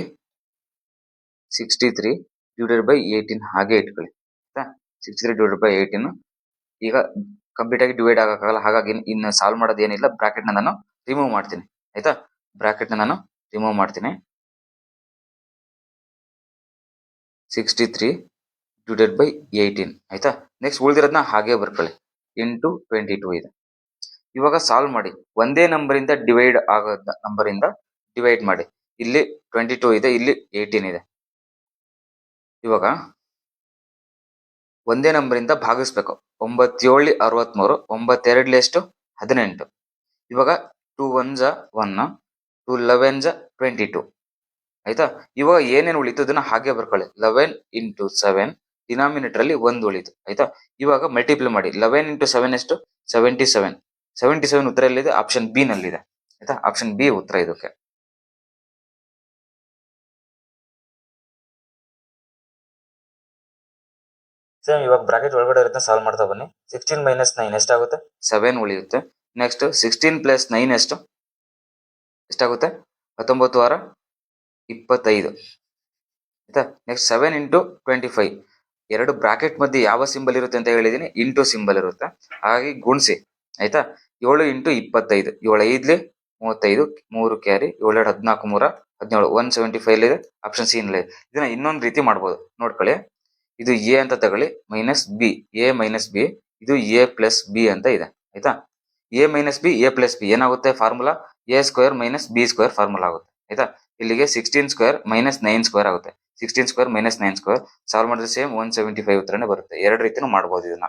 ಡಿವೈಡೆಡ್ ಬೈ 18 ಹಾಗೆ ಇಟ್ಕೊಳ್ಳಿ. ಆಯ್ತಾ, 63 ಡಿವೈಡೆಡ್ ಬೈ 18 ಈಗ ಕಂಪ್ಲೀಟ್ ಆಗಿ ಡಿವೈಡ್ ಆಗಕ್ಕಾಗಲ್ಲ, ಹಾಗಾಗಿ ಇನ್ನು ಸಾಲ್ವ್ ಮಾಡೋದು ಏನಿಲ್ಲ, ಬ್ರಾಕೆಟ್ ನ ನಾನು ರಿಮೂವ್ ಮಾಡ್ತೀನಿ. ಆಯ್ತಾ, ಬ್ರಾಕೆಟ್ ನ ನಾನು ರಿಮೂವ್ ಮಾಡ್ತೀನಿ. 63 ಡಿವೈಡೆಡ್ ಬೈ 18. ಆಯ್ತಾ, ನೆಕ್ಸ್ಟ್ ಉಳಿದಿರೋದನ್ನ ಹಾಗೆ ಬರ್ಕೊಳ್ಳಿ, ಇಂಟು 22 ಇದೆ. ಇವಾಗ ಸಾಲ್ವ್ ಮಾಡಿ. ಒಂದೇ ನಂಬರ್ ಇಂದ ಡಿವೈಡ್ ಆಗೋದ ನಂಬರ್ ಇಂದ ಡಿವೈಡ್ ಮಾಡಿ. ಇಲ್ಲಿ 22 ಇದೆ, ಇಲ್ಲಿ 18 ಇದೆ. ಇವಾಗ ಒಂದೇ ನಂಬರ್ ಇಂದ ಭಾಗಿಸ್ಬೇಕು. 9 7 63, 9 2 ಎಷ್ಟು, 18. ಇವಾಗ 2 1 1, 2 11 22. ಆಯ್ತಾ, ಇವಾಗ ಏನೇನು ಉಳಿತು ಅದನ್ನ ಹಾಗೆ ಬರ್ಕೊಳ್ಳಿ. 11 × 7 ಡಿನಾಮಿನೇಟರ್ ಅಲ್ಲಿ 1 ಉಳಿತು. ಆಯ್ತಾ, ಇವಾಗ ಮಲ್ಟಿಪ್ಲೈ ಮಾಡಿ. 11 × 7 ಎಷ್ಟು, 77. 77 ಉತ್ತರ ಎಲ್ಲಿದೆ, ಆಪ್ಷನ್ ಬಿ ನಲ್ಲಿದೆ. ಆಯ್ತಾ, ಆಪ್ಷನ್ ಬಿ ಉತ್ತರ ಇದಕ್ಕೆ. ಸೇಮ್ ಇವಾಗ ಬ್ರಾಕೆಟ್ ಒಳಗಡೆ ಇರುತ್ತೆ, ಸಾಲ್ವ್ ಮಾಡ್ತಾ ಬನ್ನಿ. 16 - 9 ಎಷ್ಟಾಗುತ್ತೆ, 7 ಉಳಿಯುತ್ತೆ. ನೆಕ್ಸ್ಟ್ 16 + 9 ಎಷ್ಟು, ಎಷ್ಟಾಗುತ್ತೆ, 19 6 25. ಆಯ್ತಾ, ನೆಕ್ಸ್ಟ್ 7 × 25. ಎರಡು ಬ್ರಾಕೆಟ್ ಮಧ್ಯೆ ಯಾವ ಸಿಂಬಲ್ ಇರುತ್ತೆ ಅಂತ ಹೇಳಿದೀನಿ, ಇಂಟು ಸಿಂಬಲ್ ಇರುತ್ತೆ, ಹಾಗಾಗಿ ಗುಣಿಸಿ. ಆಯ್ತಾ, 7 × 25, 7 5 35, 3 ಕ್ಯಾರಿ, 7 2 14 3 17, 175 ಇದೆ, ಆಪ್ಷನ್ ಸಿ ನಲ್ಲಿ. ಇದನ್ನ ಇನ್ನೊಂದು ರೀತಿ ಮಾಡ್ಬೋದು, ನೋಡ್ಕೊಳ್ಳಿ. ಇದು ಎ ಅಂತ ತಗೊಳ್ಳಿ, minus B, A minus B, ಇದು ಎ ಪ್ಲಸ್ ಬಿ ಅಂತ ಇದೆ. ಆಯ್ತಾ, A minus B, A plus B ಏನಾಗುತ್ತೆ, ಫಾರ್ಮುಲಾ a² - b² ಫಾರ್ಮುಲಾ ಆಗುತ್ತೆ. ಆಯ್ತಾ, ಇಲ್ಲಿಗೆ 16² - 9² ಆಗುತ್ತೆ. 16² - 9² ಸಾಲ್ವ್ ಮಾಡಿದ್ರೆ ಸೇಮ್ 175 ಉತ್ತರನೇ ಬರುತ್ತೆ. ಎರಡು ರೀತಿನೂ ಮಾಡ್ಬೋದು ಇದನ್ನ.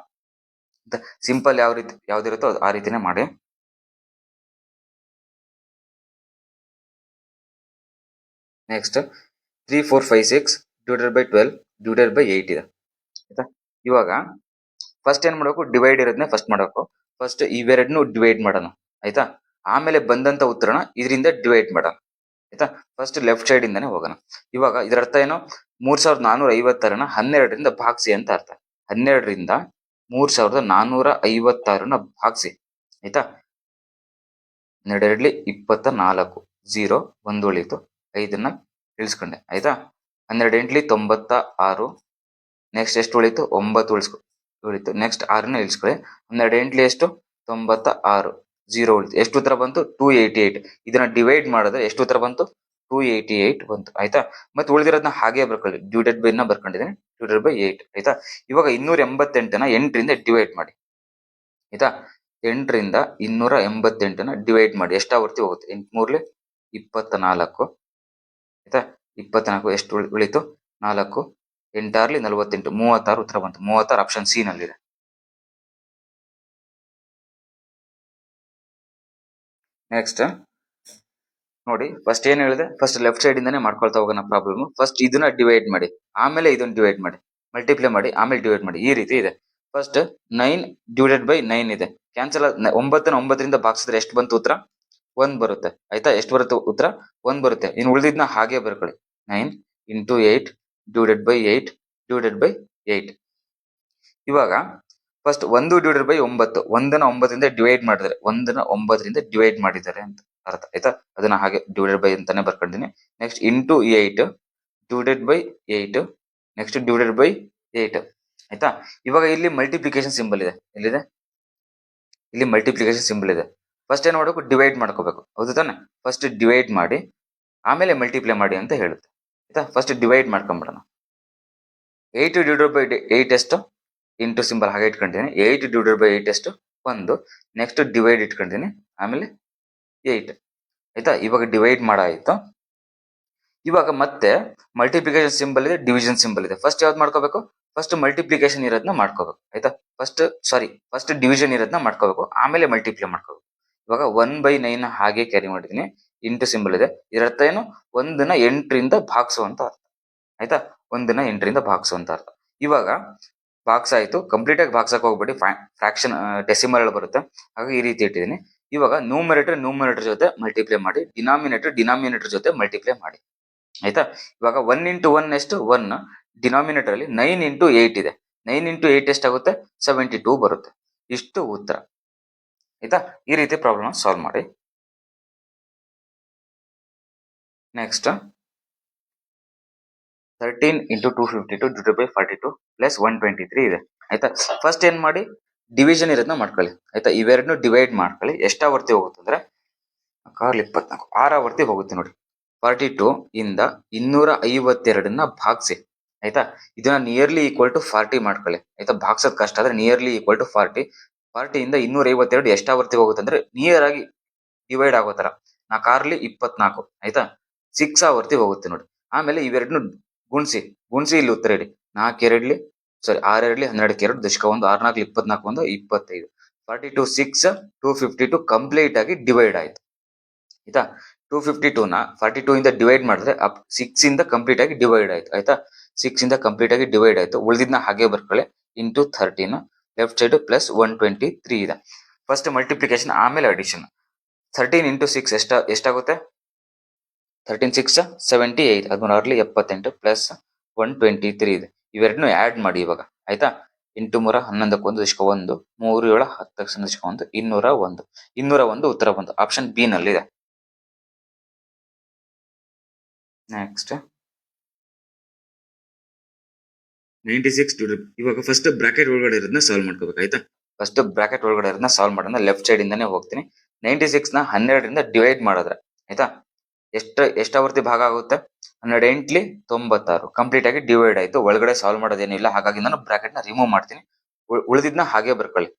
ಸಿಂಪಲ್ ಯಾವ ರೀತಿ ಯಾವ್ದಿರುತ್ತೋ ಆ ರೀತಿನೇ ಮಾಡಿ. Next 3 4 5 6 divided by 12 divided by 8 ಇದೆ. ಆಯ್ತಾ, ಇವಾಗ ಫಸ್ಟ್ ಏನ್ ಮಾಡಬೇಕು, ಡಿವೈಡ್ ಇರೋದನ್ನೇ ಫಸ್ಟ್ ಮಾಡಬೇಕು. ಫಸ್ಟ್ ಇವೆರಡನ್ನು ಡಿವೈಡ್ ಮಾಡೋಣ ಆಯ್ತಾ. ಆಮೇಲೆ ಬಂದಂತ ಉತ್ತರನ ಇದರಿಂದ ಡಿವೈಡ್ ಮಾಡೋಣ ಆಯ್ತಾ. ಫಸ್ಟ್ ಲೆಫ್ಟ್ ಸೈಡ್ ಇಂದಾನೆ ಹೋಗೋಣ. ಇವಾಗ ಇದರ ಅರ್ಥ ಏನು, 3456ನ 12ರಿಂದ ಭಾಗಿಸಿ ಅಂತ ಅರ್ಥ. 12ರಿಂದ 3456ನ ಭಾಗಿಸಿ ಆಯ್ತಾ. 12 24, 0 1 ಉಳಿತು, 5ನ್ನ ಇಳಿಸ್ಕೊಂಡೆ ಆಯ್ತಾ. 12 8 96, ನೆಕ್ಸ್ಟ್ ಎಷ್ಟು ಉಳಿತು, 9 ಉಳಿತು, ನೆಕ್ಸ್ಟ್ 6ನ್ನ ಇಳಿಸ್ಕೊಳ್ಳಿ. 12 8 ಎಷ್ಟು, 96, 0 ಉಳಿತು, ಎಷ್ಟು ಉತ್ತರ ಬಂತು, 288. ಇದನ್ನ ಡಿವೈಡ್ ಮಾಡಿದ್ರೆ ಎಷ್ಟು ಉತ್ತರ ಬಂತು, 288 ಬಂತು ಆಯ್ತಾ. ಮತ್ತೆ ಉಳಿದಿರೋದನ್ನ ಹಾಗೆ ಬರ್ಕೊಳ್ಳಿ, ಡಿವೈಡೆಡ್ ಬೈ ನ ಬರ್ಕೊಂಡಿದ್ದೀನಿ, ಡಿವೈಡೆಡ್ ಬೈ 8 ಆಯ್ತಾ. ಇವಾಗ 288ನ 8ರಿಂದ ಡಿವೈಡ್ ಮಾಡಿ ಆಯ್ತಾ. 8ರಿಂದ 288ನ ಡಿವೈಡ್ ಮಾಡಿ ಎಷ್ಟಾವರ್ತಿ ಹೋಗುತ್ತೆ, 8 3 24 ಆಯ್ತಾ. 24 ಎಷ್ಟು ಉಳಿತು, 4 8 48, 36 ಉತ್ತರ ಬಂತು. 36 ಆಪ್ಷನ್ ಸಿ ನಲ್ಲಿದೆ. ನೆಕ್ಸ್ಟ್ ನೋಡಿ, ಫಸ್ಟ್ ಏನ್ ಹೇಳಿದೆ, ಫಸ್ಟ್ ಲೆಫ್ಟ್ ಸೈಡ್ ಇಂದಾನೆ ಮಾಡ್ಕೊಳ್ತಾ ಹೋಗೋಣ ಪ್ರಾಬ್ಲಮ್. ಫಸ್ಟ್ ಇದನ್ನ ಡಿವೈಡ್ ಮಾಡಿ, ಆಮೇಲೆ ಇದನ್ನ ಡಿವೈಡ್ ಮಾಡಿ, ಮಲ್ಟಿಪ್ಲೈ ಮಾಡಿ, ಆಮೇಲೆ ಡಿವೈಡ್ ಮಾಡಿ, ಈ ರೀತಿ ಇದೆ. ಫಸ್ಟ್ 9 ಡಿವೈಡೆಡ್ ಬೈ 9 ಇದೆ, ಕ್ಯಾನ್ಸಲ್. 9ರಿಂದ ಭಾಗಿಸಿದ್ರೆ ಎಷ್ಟು ಬಂತು ಉತ್ತರ, 1 ಬರುತ್ತೆ ಆಯ್ತಾ. ಎಷ್ಟು ಬರುತ್ತೆ ಉತ್ತರ, 1 ಬರುತ್ತೆ. ಇನ್ನು ಉಳಿದಿದ್ನ ಹಾಗೆ ಬರ್ಕೊಳ್ಳಿ, 9 into 8 divided by 8 divided by 8. ಇವಾಗ ಫಸ್ಟ್ 1 ಡಿವೈಡೆಡ್ ಬೈ 9, 1ನ 9ರಿಂದ ಡಿವೈಡ್ ಮಾಡಿದ್ರೆ, 1ನ 9ರಿಂದ ಡಿವೈಡ್ ಮಾಡಿದ್ದಾರೆ ಅಂತ ಅರ್ಥ ಆಯ್ತಾ. ಅದನ್ನ ಹಾಗೆ ಡಿವೈಡೆಡ್ ಬೈ ಅಂತಾನೆ ಬರ್ಕೊಂಡಿದ್ದೀನಿ. Next into 8 divided by 8, next divided by 8 ಆಯ್ತಾ. ಇವಾಗ ಇಲ್ಲಿ ಮಲ್ಟಿಪ್ಲಿಕೇಶನ್ ಸಿಂಬಲ್ ಇದೆ, ಎಲ್ಲಿದೆ, ಇಲ್ಲಿ ಮಲ್ಟಿಪ್ಲಿಕೇಶನ್ ಸಿಂಬಲ್ ಇದೆ. ಫಸ್ಟ್ ಏನ್ ಮಾಡಬೇಕು, ಡಿವೈಡ್ ಮಾಡ್ಕೋಬೇಕು, ಹೌದು ತಾನೆ. ಫಸ್ಟ್ ಡಿವೈಡ್ ಮಾಡಿ ಆಮೇಲೆ ಮಲ್ಟಿಪ್ಲೈ ಮಾಡಿ ಅಂತ ಹೇಳುತ್ತೆ ಆಯ್ತಾ. ಫಸ್ಟ್ ಡಿವೈಡ್ ಮಾಡ್ಕೊಂಡ್ಬಿಡೋಣ. 8 ಡಿವೈಡೆಡ್ ಬೈ 8 ಎಷ್ಟು, ಇಂಟು ಸಿಂಬಲ್ ಹಾಗೆ ಇಟ್ಕೊಂಡಿದ್ದೀನಿ. 8 ಡಿವೈಡೆಡ್ ಬೈ 8 ಎಷ್ಟು, 1. ನೆಕ್ಸ್ಟ್ ಡಿವೈಡ್ ಇಟ್ಕೊಂಡಿದ್ದೀನಿ, ಆಮೇಲೆ 8 ಆಯ್ತಾ. ಇವಾಗ ಡಿವೈಡ್ ಮಾಡಾಯ್ತು. ಇವಾಗ ಮತ್ತೆ ಮಲ್ಟಿಪ್ಲಿಕೇಶನ್ ಸಿಂಬಲ್ ಇದೆ, ಡಿವಿಷನ್ ಸಿಂಬಲ್ ಇದೆ. ಫಸ್ಟ್ ಯಾವ್ದು ಮಾಡ್ಕೋಬೇಕು, ಫಸ್ಟ್ ಮಲ್ಟಿಪ್ಲಿಕೇಶನ್ ಇರೋದನ್ನ ಮಾಡ್ಕೋಬೇಕು ಆಯ್ತಾ. ಫಸ್ಟ್ ಡಿವಿಷನ್ ಇರೋದನ್ನ ಮಾಡ್ಕೋಬೇಕು, ಆಮೇಲೆ ಮಲ್ಟಿಪ್ಲೈ ಮಾಡ್ಕೋಬೇಕು. ಇವಾಗ 1/9 ಹಾಗೆ ಕ್ಯಾರಿ ಮಾಡಿದೀನಿ, ಇಂಟು ಸಿಂಬಲ್ ಇದೆ. ಇದರರ್ಥ ಏನು, 1ನ 8ರಿಂದ ಭಾಗಿಸುವಂತ ಅರ್ಥ ಆಯ್ತಾ. 1ನ 8ರಿಂದ ಭಾಗಿಸುವಂತ ಅರ್ಥ. ಇವಾಗ ಬಾಕ್ಸ್ ಆಯ್ತು, ಕಂಪ್ಲೀಟ್ ಆಗಿ ಬಾಕ್ಸಕ್ಕೆ ಹೋಗ್ಬೇಡಿ, ಫ್ರಾಕ್ಷನ್ ಡೆಸಿಮಲ್ ಬರುತ್ತೆ, ಹಾಗೆ ಈ ರೀತಿ ಇಟ್ಟಿದ್ದೀನಿ. ಇವಾಗ ನ್ಯೂಮರೇಟರ್ ಜೊತೆ ಮಲ್ಟಿಪ್ಲೈ ಮಾಡಿ, ಡಿನಾಮಿನೇಟರ್ ಜೊತೆ ಮಲ್ಟಿಪ್ಲೈ ಮಾಡಿ ಆಯ್ತಾ. ಇವಾಗ 1 ಇಂಟು 1 ಎಷ್ಟು, 1. ಡಿನಾಮಿನೇಟರ್ ಅಲ್ಲಿ 9 ಇಂಟು 8 ಇದೆ, 9 ಇಂಟು 8 ಎಷ್ಟಾಗುತ್ತೆ, 72 ಬರುತ್ತೆ. ಇಷ್ಟು ಉತ್ತರ ಆಯ್ತಾ. ಈ ರೀತಿ ಪ್ರಾಬ್ಲಮ್ ಸಾಲ್ವ್ ಮಾಡಿ. Next 13 into 252 divided by 42 plus 123 ಇದೆ ಆಯ್ತಾ. ಫಸ್ಟ್ ಏನ್ ಮಾಡಿ, ಡಿವಿಷನ್ ಇರೋದನ್ನ ಮಾಡ್ಕೊಳ್ಳಿ ಆಯ್ತಾ. ಇವೆರಡನ್ನು ಡಿವೈಡ್ ಮಾಡ್ಕೊಳ್ಳಿ. ಎಷ್ಟಾವರ್ತಿ ಹೋಗುತ್ತೆ ಅಂದ್ರೆ 24 6 ಹೋಗುತ್ತೆ ನೋಡಿ. 42 ಇಂದ 252ನ್ನ ಭಾಗಿಸಿ ಆಯ್ತಾ. ಇದನ್ನ ನಿಯರ್ಲಿ ಈಕ್ವಲ್ ಟು 40 ಮಾಡ್ಕೊಳ್ಳಿ ಆಯ್ತಾ. ಭಾಗ್ಸೋದ್ ಕಷ್ಟ ಆದ್ರೆ ನಿಯರ್ಲಿ ಈಕ್ವಲ್ ಟು 40. 40 ಇಂದ 252 ಎಷ್ಟಾವರ್ತಿ ಹೋಗುತ್ತೆ ಅಂದ್ರೆ ನಿಯರ್ ಆಗಿ ಡಿವೈಡ್ ಆಗೋ ತರ 4 24 ಆಯ್ತಾ. 6 ಆವರ್ತಿ ಹೋಗುತ್ತೆ ನೋಡಿ. ಆಮೇಲೆ ಇವೆರಡನ್ನು ಗುಣಿಸಿ ಇಲ್ಲಿ ಉತ್ತರ ಇಡಿ. 4 2 6 2 12 2 ದಶಕ 1 6 4 24 1 25. 42 6 252 ಕಂಪ್ಲೀಟ್ ಆಗಿ ಡಿವೈಡ್ ಆಯ್ತು ಆಯ್ತಾ. 252ನ 42 ಇಂದ ಡಿವೈಡ್ ಮಾಡಿದ್ರೆ 6 ಇಂದ ಕಂಪ್ಲೀಟ್ ಆಗಿ ಡಿವೈಡ್ ಆಯ್ತು ಆಯ್ತಾ. 6 ಇಂದ ಕಂಪ್ಲೀಟ್ ಆಗಿ ಡಿವೈಡ್ ಆಯ್ತು. ಉಳಿದಿದ್ನ ಹಾಗೆ ಬರ್ಕೊಳ್ಳಿ, ಇಂಟು 13 ಲೆಫ್ಟ್ ಸೈಡ್ ಪ್ಲಸ್ 123 ಇದೆ. ಫಸ್ಟ್ ಮಲ್ಟಿಪ್ಲಿಕೇಶನ್ ಆಮೇಲೆ ಅಡಿಷನ್. 13 ಇಂಟು 6 ಎಷ್ಟಾಗುತ್ತೆ, 13 6 78, 13 78 ಪ್ಲಸ್ 123 ಇದೆ. ಇವೆರಡನ್ನು ಆಡ್ ಮಾಡಿ ಇವಾಗ ಆಯ್ತಾ. 8 3 11 ದಶಕ 1 3 7 10 ದಶಕ 1 201 ಉತ್ತರ ಬಂತು. ಆಪ್ಷನ್ ಬಿ ನಲ್ಲಿದೆ. ನೆಕ್ಸ್ಟ್ 96 ಇವಾಗ ಫಸ್ಟ್ ಬ್ರಾಕೆಟ್ ಒಳಗಡೆ ಇರೋದನ್ನ ಸಾಲ್ವ್ ಮಾಡ್ಕೋಬೇಕು ಆಯ್ತಾ. ಫಸ್ಟ್ ಬ್ರಾಕೆಟ್ ಒಳಗಡೆ ಇರೋದನ್ನ ಸಾಲ್ವ್ ಮಾಡೋಣ. ಲೆಫ್ಟ್ ಸೈಡ್ ಇಂದಾನೆ ಹೋಗ್ತೀನಿ. 96ನ 12ರಿಂದ ಡಿವೈಡ್ ಮಾಡಿದ್ರೆ ಆಯ್ತಾ ಎಷ್ಟಾವರ್ತಿ ಭಾಗ ಆಗುತ್ತೆ, 12 8 96 ಕಂಪ್ಲೀಟ್ ಆಗಿ ಡಿವೈಡ್ ಆಯ್ತು. ಒಳಗಡೆ ಸಾಲ್ವ್ ಮಾಡೋದೇನಿಲ್ಲ, ಹಾಗಾಗಿ ನಾನು ಬ್ರಾಕೆಟ್ ನ ರಿಮೂವ್ ಮಾಡ್ತೀನಿ. ಉಳಿದಿದ್ನ ಹಾಗೆ ಬರ್ಕೊಳ್ಳಿ.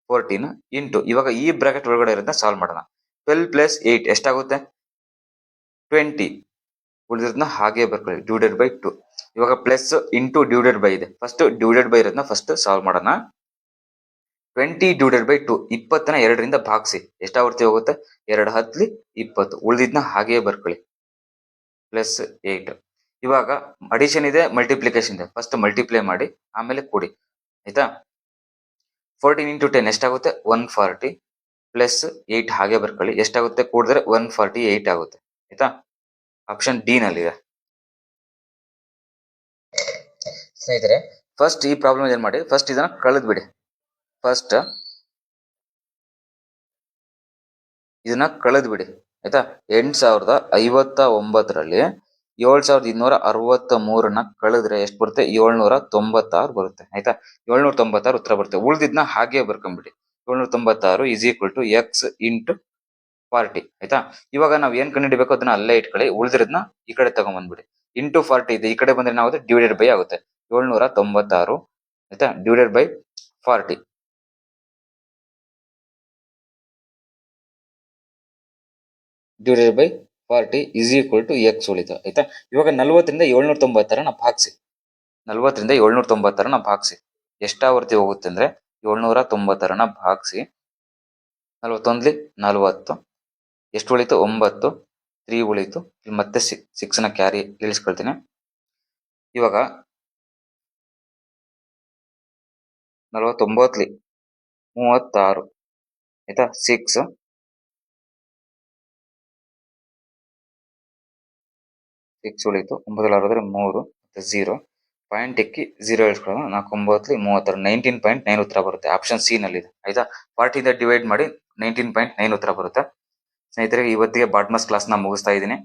14 ಇಂಟು ಇವಾಗ ಈ ಬ್ರಾಕೆಟ್ ಒಳಗಡೆ ಇರೋದನ್ನ ಸಾಲ್ವ್ ಮಾಡೋಣ. 12 ಪ್ಲಸ್ 8 ಎಷ್ಟಾಗುತ್ತೆ, 20. ಉಳಿದಿರೋದನ್ನ ಹಾಗೆ ಬರ್ಕೊಳ್ಳಿ, ಡಿವೈಡೆಡ್ ಬೈ 2. ಇವಾಗ ಪ್ಲಸ್ ಇಂಟು ಡಿವೈಡೆಡ್ ಬೈ ಇದೆ. ಫಸ್ಟ್ ಡಿವೈಡೆಡ್ ಬೈ ಇರೋದನ್ನ ಫಸ್ಟ್ ಸಾಲ್ವ್ ಮಾಡೋಣ. 20 ಡಿವೈಡೆಡ್ ಬೈ 2 20ನ 2ರಿಂದ ಭಾಗಿಸಿ ಎಷ್ಟಾವರ್ತಿ ಹೋಗುತ್ತೆ, 2 10 20. ಉಳಿದಿದ್ನ ಹಾಗೆ ಬರ್ಕೊಳ್ಳಿ, ಪ್ಲಸ್ 8. ಇವಾಗ ಅಡಿಷನ್ ಇದೆ, ಮಲ್ಟಿಪ್ಲಿಕೇಶನ್ ಇದೆ. ಫಸ್ಟ್ ಮಲ್ಟಿಪ್ಲೈ ಮಾಡಿ ಆಮೇಲೆ ಕೊಡಿ ಆಯ್ತಾ. 14 × 10 ಎಷ್ಟಾಗುತ್ತೆ 140 ಪ್ಲಸ್ 8 ಹಾಗೆ ಬರ್ಕೊಳ್ಳಿ. ಎಷ್ಟಾಗುತ್ತೆ ಕೂಡಿದ್ರೆ 148 ಆಗುತ್ತೆ. ಆಯ್ತಾ? ಆಪ್ಷನ್ ಡಿ ನಲ್ಲಿದೆ. ಸ್ನೇಹಿತರೆ, ಫಸ್ಟ್ ಈ ಪ್ರಾಬ್ಲಮ್ ಏನ್ ಮಾಡಿ, ಫಸ್ಟ್ ಇದನ್ನ ಕಳೆದ್ ಬಿಡಿ. ಫಸ್ಟ್ ಇದನ್ನ ಕಳೆದ್ ಬಿಡಿ. ಆಯ್ತಾ? 8059ರಲ್ಲಿ 7263ನ ಕಳೆದ್ರೆ ಎಷ್ಟು ಬರುತ್ತೆ? 796 ಬರುತ್ತೆ. ಆಯ್ತಾ? 796 ಉತ್ತರ ಬರುತ್ತೆ. ಉಳಿದಿದ್ನ ಹಾಗೆ ಬರ್ಕೊಂಡ್ಬಿಡಿ. 796 is equal to X into 40. ಆಯ್ತಾ? ಇವಾಗ ನಾವ್ ಏನ್ ಕಂಡುಹಿಡಿಬೇಕು ಅದನ್ನ ಅಲ್ಲೇ ಇಟ್ಕೊಳ್ಳಿ. ಉಳಿದಿರೋದ್ನ ಈ ಕಡೆ ತಗೊಂಡ್ಬಂದ್ಬಿಡಿ. ಇಂಟು 40 ಇದೆ, ಈ ಕಡೆ ಬಂದ್ರೆ ಏನಾಗುತ್ತೆ? ಡಿವೈಡೆಡ್ ಬೈ ಆಗುತ್ತೆ. 796 ಆಯ್ತಾ? Divided by 40. Divided by 40 is equal to X ಉಳಿತು. ಆಯ್ತಾ? ಇವಾಗ 40ರಿಂದ 796ನ ಭಾಗಿಸಿ. 40ರಿಂದ 796ನ ಭಾಗಿಸಿ. ಎಷ್ಟಾವರ್ತಿ ಹೋಗುತ್ತೆ ಅಂದ್ರೆ 796ನ ಭಾಗಿಸಿ 41 40 ಎಷ್ಟು ಉಳಿತು? 9 3 ಉಳಿತು. ಇಲ್ಲಿ ಮತ್ತೆ 6ನ ಕ್ಯಾರಿ ಇಳಿಸ್ಕೊಳ್ತೀನಿ. ಇವಾಗ 49 36 ಆಯ್ತಾ? 6 ಉಳಿತು. 9 3 0 ಪಾಯಿಂಟ್ ಇಕ್ಕಿ 0 ಇಳಿಸ್ಕೊಳ್ಳೋಣ. 49 36 19.9 ಉತ್ತರ ಬರುತ್ತೆ. ಆಪ್ಷನ್ ಸಿ ನಲ್ಲಿದೆ. ಆಯ್ತಾ? 40 ಡಿವೈಡ್ ಮಾಡಿ 19.9 ಉತ್ತರ ಬರುತ್ತೆ. ಸ್ನೇಹಿತರೆ, ಇವತ್ತಿಗೆ ಬಾಟ್ಮಸ್ ಕ್ಲಾಸ್ನ ಮುಗಿಸ್ತಾ ಇದ್ದೀನಿ.